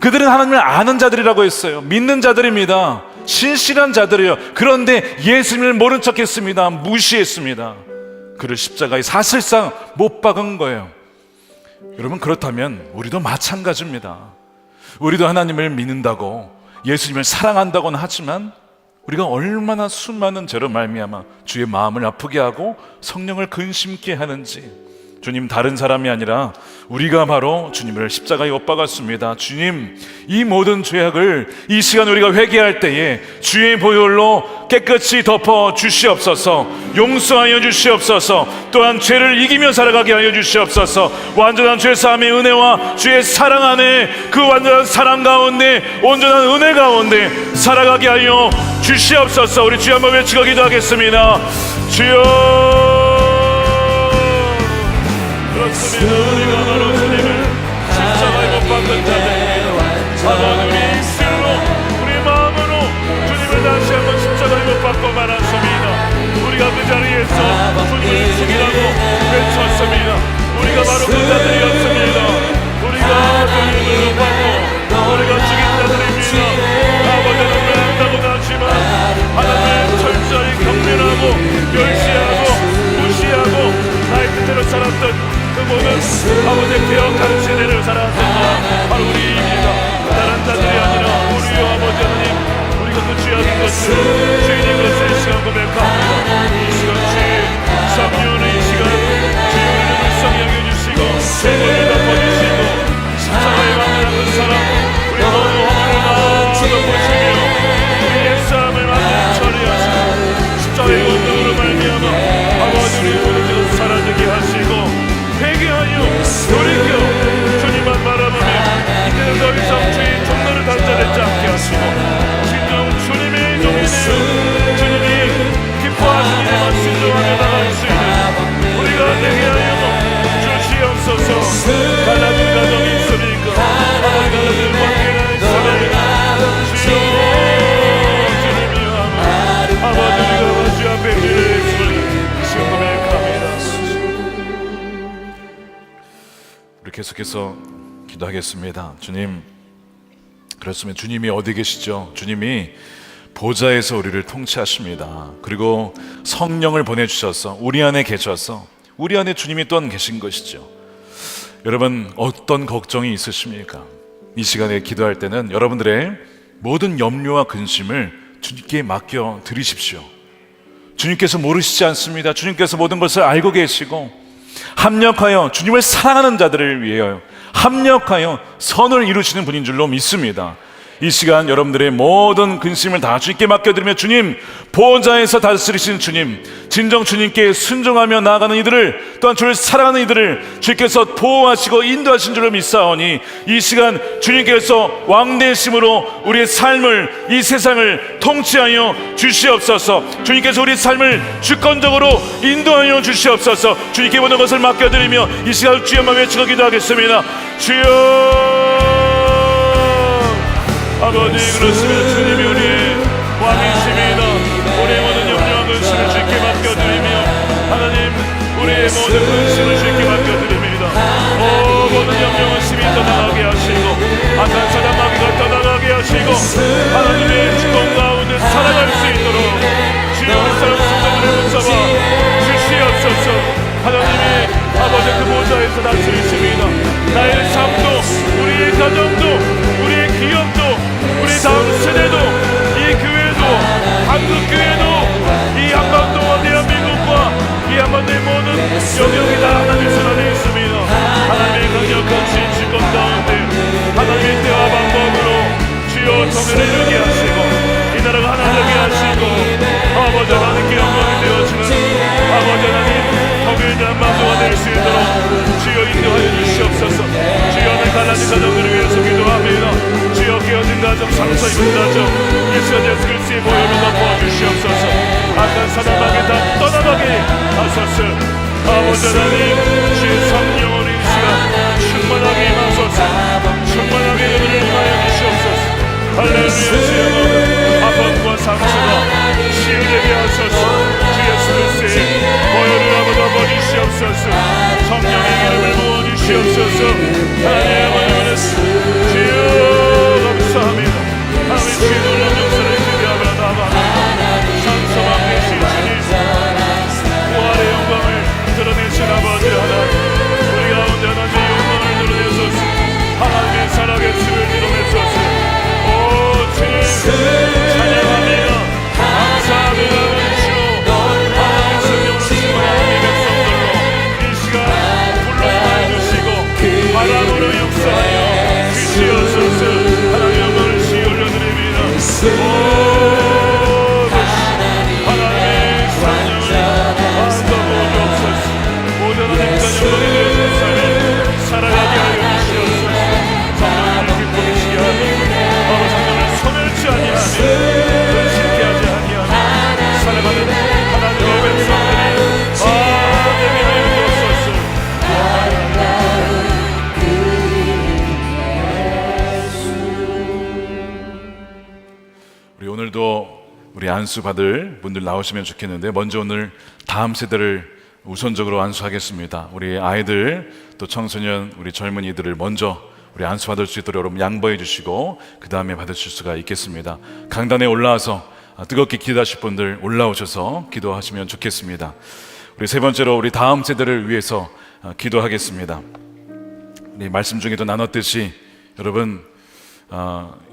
그들은 하나님을 아는 자들이라고 했어요. 믿는 자들입니다. 신실한 자들이에요. 그런데 예수님을 모른 척했습니다. 무시했습니다. 그를 십자가에 사실상 못 박은 거예요. 여러분, 그렇다면 우리도 마찬가지입니다. 우리도 하나님을 믿는다고 예수님을 사랑한다고는 하지만 우리가 얼마나 수많은 죄로 말미암아 주의 마음을 아프게 하고 성령을 근심케 하는지, 주님 다른 사람이 아니라 우리가 바로 주님을 십자가에 못 박았습니다. 주님, 이 모든 죄악을 이 시간 우리가 회개할 때에 주의 보혈로 깨끗이 덮어 주시옵소서. 용서하여 주시옵소서. 또한 죄를 이기며 살아가게 하여 주시옵소서. 완전한 죄사함의 은혜와 주의 사랑 안에 그 완전한 사랑 가운데 온전한 은혜 가운데 살아가게 하여 주시옵소서. 우리 주여 한번 외치고 기도하겠습니다. 주여, 그렇습니다. 우리가 바로 주님을 십자가에 못 박은 자들, 바로 우리 입술로 우리 마음으로 주님을 다시 한번 십자가에 못 박고 말았습니다. 우리가 그 자리에서 주님을 죽이라고 외쳤습니다. 우리가 바로 그 자들이었습니다. 우리가 주님을 못 박고 우리가 죽인 자들입니다. 아버지는 왜 안다고는 하지만 하나님을 철저히 경멸하고 멸시하고 무시하고 나의 뜻대로 살았던 그 모든 아버지의 기억하는 세대를 살았던 바로 우리입니다. 다른 자들이 아니라 우리요 아버지 하나님, 우리가 그 죄악인 것을 주인인 것을 이 시간 고백합니다. 이 시간 주의 성령의 이 시간 주의 우리를 불쌍히 여겨주시고 죄를 덮어주시고 십자가에 만난 그 사랑 우리 모두 허물을 마음으로 보시며 우리의 삶을 완전히 처리하시고 십자가의 운동으로 말미암아 아버지 우리 모두 사라지게 하시고 회개하여 돌이켜 주님만 바라보며 이제는 더 이상 주의 종로를 단절하지 않게 하시고 진정 주님의 종이네요. 주님이 기뻐하시는 일만 순종하며 나갈 수 있는 우리가 되게 하여 주시옵소서. 갈라진 가정이 있으니까 아버지 갈라진 관계가 있으니 주여 주님이여 아버지 우리가 주 앞에 주를 지금 고백합니다. 우리 계속해서 기도하겠습니다. 주님, 그렇습니다. 주님이 어디 계시죠? 주님이 보좌에서 우리를 통치하십니다. 그리고 성령을 보내주셔서 우리 안에 계셔서 우리 안에 주님이 또한 계신 것이죠. 여러분, 어떤 걱정이 있으십니까? 이 시간에 기도할 때는 여러분들의 모든 염려와 근심을 주님께 맡겨 드리십시오. 주님께서 모르시지 않습니다. 주님께서 모든 것을 알고 계시고 합력하여 주님을 사랑하는 자들을 위하여 합력하여 선을 이루시는 분인 줄로 믿습니다. 이 시간 여러분들의 모든 근심을 다 주님께 맡겨드리며 주님, 보좌에서 다스리신 주님, 진정 주님께 순종하며 나아가는 이들을, 또한 주를 사랑하는 이들을 주님께서 보호하시고 인도하신 줄로 믿사오니 이 시간 주님께서 왕되심으로 우리의 삶을, 이 세상을 통치하여 주시옵소서. 주님께서 우리 삶을 주권적으로 인도하여 주시옵소서. 주님께 모든 것을 맡겨드리며 이 시간 주여만 외치고 기도하겠습니다. 주여, 아버지, 그렇습니다. 주님이 우리의 왕이십니다. 우리의 모든 염려와 근심을 주님께 맡겨드리며 하나님, 우리의 모든 근심을 주님께 맡겨드립니다. 모든 염려와 심이 떠나가게 하시고 악한 사람 마귀가 떠나가게 하시고 하나님의 주권 가운데 살아갈 수 있도록 주여 여기 다 하나님의 손 안에 있습니다. 하나님의 강력한 진실권 가운데 하나님의 때와 방법으로 주여 정의를 이루게 하시고 이 나라가 하나 되게 하시고 아버지 하나님께 영광이 되어지는 아버지 하나님 거기에 대한 만도가 될 수 있도록 주여 인도하여 주시옵소서. 주여 내 갈라진 가정들을 위해서 기도합니다. 주여 깨어진 가정, 상처 입은 가정 예수 예수 그리스도의 보혈로 덮어주시옵소서. 악한 사단에게 다 떠나가게 하소서. 아버지 하나님 주의 성령으로 이 시간 충만하게 임하소서. 충만하게 은혜를 임하여 주시옵소서. 할렐루야. 주여 아픔과 상처가 치유되게 하소서. 주 예수 그리스도의 보혈을 아버지 덮어주시옵소서. 성령의 기름을 부어주시옵소서. 하나님의 주여 감사합니다. 하나님 주의 놀라운 역사를 기대하며 나아갑니다. 산소만 계신 주님 부활의 영광을 드러내신 아버지 하나님 우리 가운데 하나님의 영광을 드러내소서. 하나님의 사랑의 주를 드러내소서. 오 주님 찬양합니다. 감사합니다. 하나님의 성령으로 충만한 이 백성들로 이 시간 불러 임하여 주시고 바람으로 역사하여 주시옵소서. 하나님의 영광을 시 올려드립니다. 오 하나님의 성령을 안도하옵소서. 모든 하나님과 영광이 되는 삶을 살아가게 하여 주시옵소서. 성령을 기쁘시게 하며 성령을 소멸치 아니하며 근심케 하지 아니하며 살아가는 하나님의 백성들이 되게 하여 주옵소서. 우리 오늘도 우리 안수 받을 분들 나오시면 좋겠는데 먼저 오늘 다음 세대를 우선적으로 안수하겠습니다. 우리 아이들 또 청소년 우리 젊은이들을 먼저 우리 안수 받을 수 있도록 여러분 양보해 주시고 그 다음에 받으실 수가 있겠습니다. 강단에 올라와서 뜨겁게 기도하실 분들 올라오셔서 기도하시면 좋겠습니다. 우리 세 번째로 우리 다음 세대를 위해서 기도하겠습니다. 우리 말씀 중에도 나눴듯이 여러분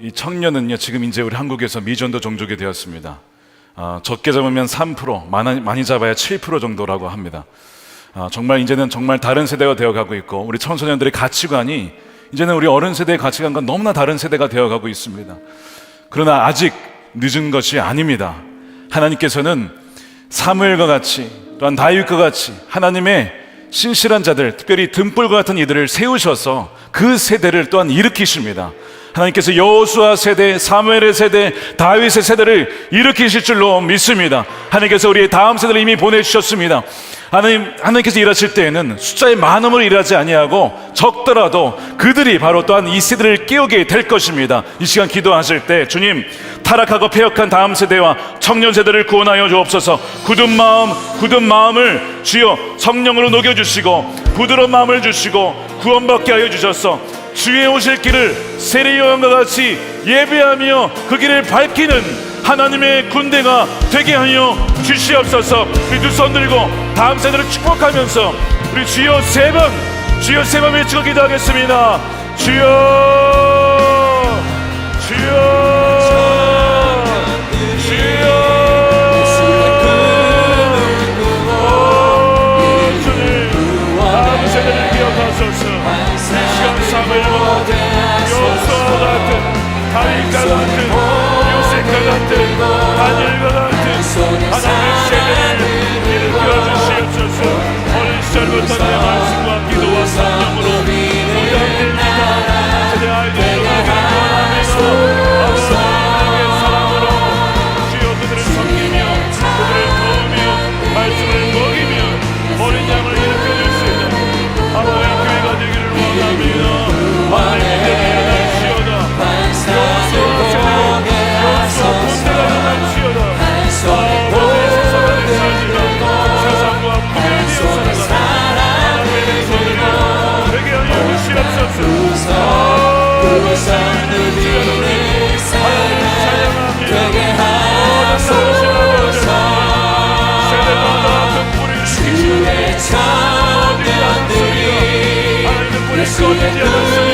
이 청년은요 지금 이제 우리 한국에서 미전도 종족이 되었습니다. 적게 잡으면 3%, 많이 잡아야 7% 정도라고 합니다. 정말 이제는 정말 다른 세대가 되어가고 있고 우리 청소년들의 가치관이 이제는 우리 어른 세대의 가치관과 너무나 다른 세대가 되어가고 있습니다. 그러나 아직 늦은 것이 아닙니다. 하나님께서는 사무엘과 같이 또한 다윗과 같이 하나님의 신실한 자들, 특별히 등불과 같은 이들을 세우셔서 그 세대를 또한 일으키십니다. 하나님께서 여호수아 세대, 사무엘의 세대, 다윗의 세대를 일으키실 줄로 믿습니다. 하나님께서 우리의 다음 세대를 이미 보내주셨습니다. 하나님께서 일하실 때에는 숫자의 많음으로 일하지 아니하고 적더라도 그들이 바로 또한 이 세대를 깨우게 될 것입니다. 이 시간 기도하실 때 주님 타락하고 패역한 다음 세대와 청년 세대를 구원하여 주옵소서. 굳은 마음을 주여 성령으로 녹여주시고 부드러운 마음을 주시고 구원받게 하여 주셔서 주의 오실 길을 세례 요한과 같이 예배하며 그 길을 밝히는 하나님의 군대가 되게 하여 주시옵소서. 우리 두 손 들고 다음 세대를 축복하면서 우리 주여 세 번 외치고 기도하겠습니다. 주여 주여 여호수아와 같은 다윗과 같은 요셉과 같은 다니엘과 같은 하나님의 세대를 일으켜 주시옵소서. 어린 시절부터 내 말씀과 기도와 성령으로 무장됩니다. 세대 아이들을 구원하면서 아버지 하나님의 사랑으로 주여 그들을 섬기며 그들을 도우며 말씀을 먹이며 어린 양을 일으켜 줄 수 있는 아버지의 교회가 되기를 원합니다. 하나님의 세대가 일어날지어다. 여호수아 군대가 일어날지어다. 아버지의 세상 안에 살지만 세상과 구별되어 살아가는 하나님의 백성들이 되게 하여 주시옵소서. 하나님 찬양합니다. 모든 나오신 아버지 세대마다 그 뿌리를 지키시는 어디 않습니다. 하나님의 뿌리 꺼지지 않았습니다.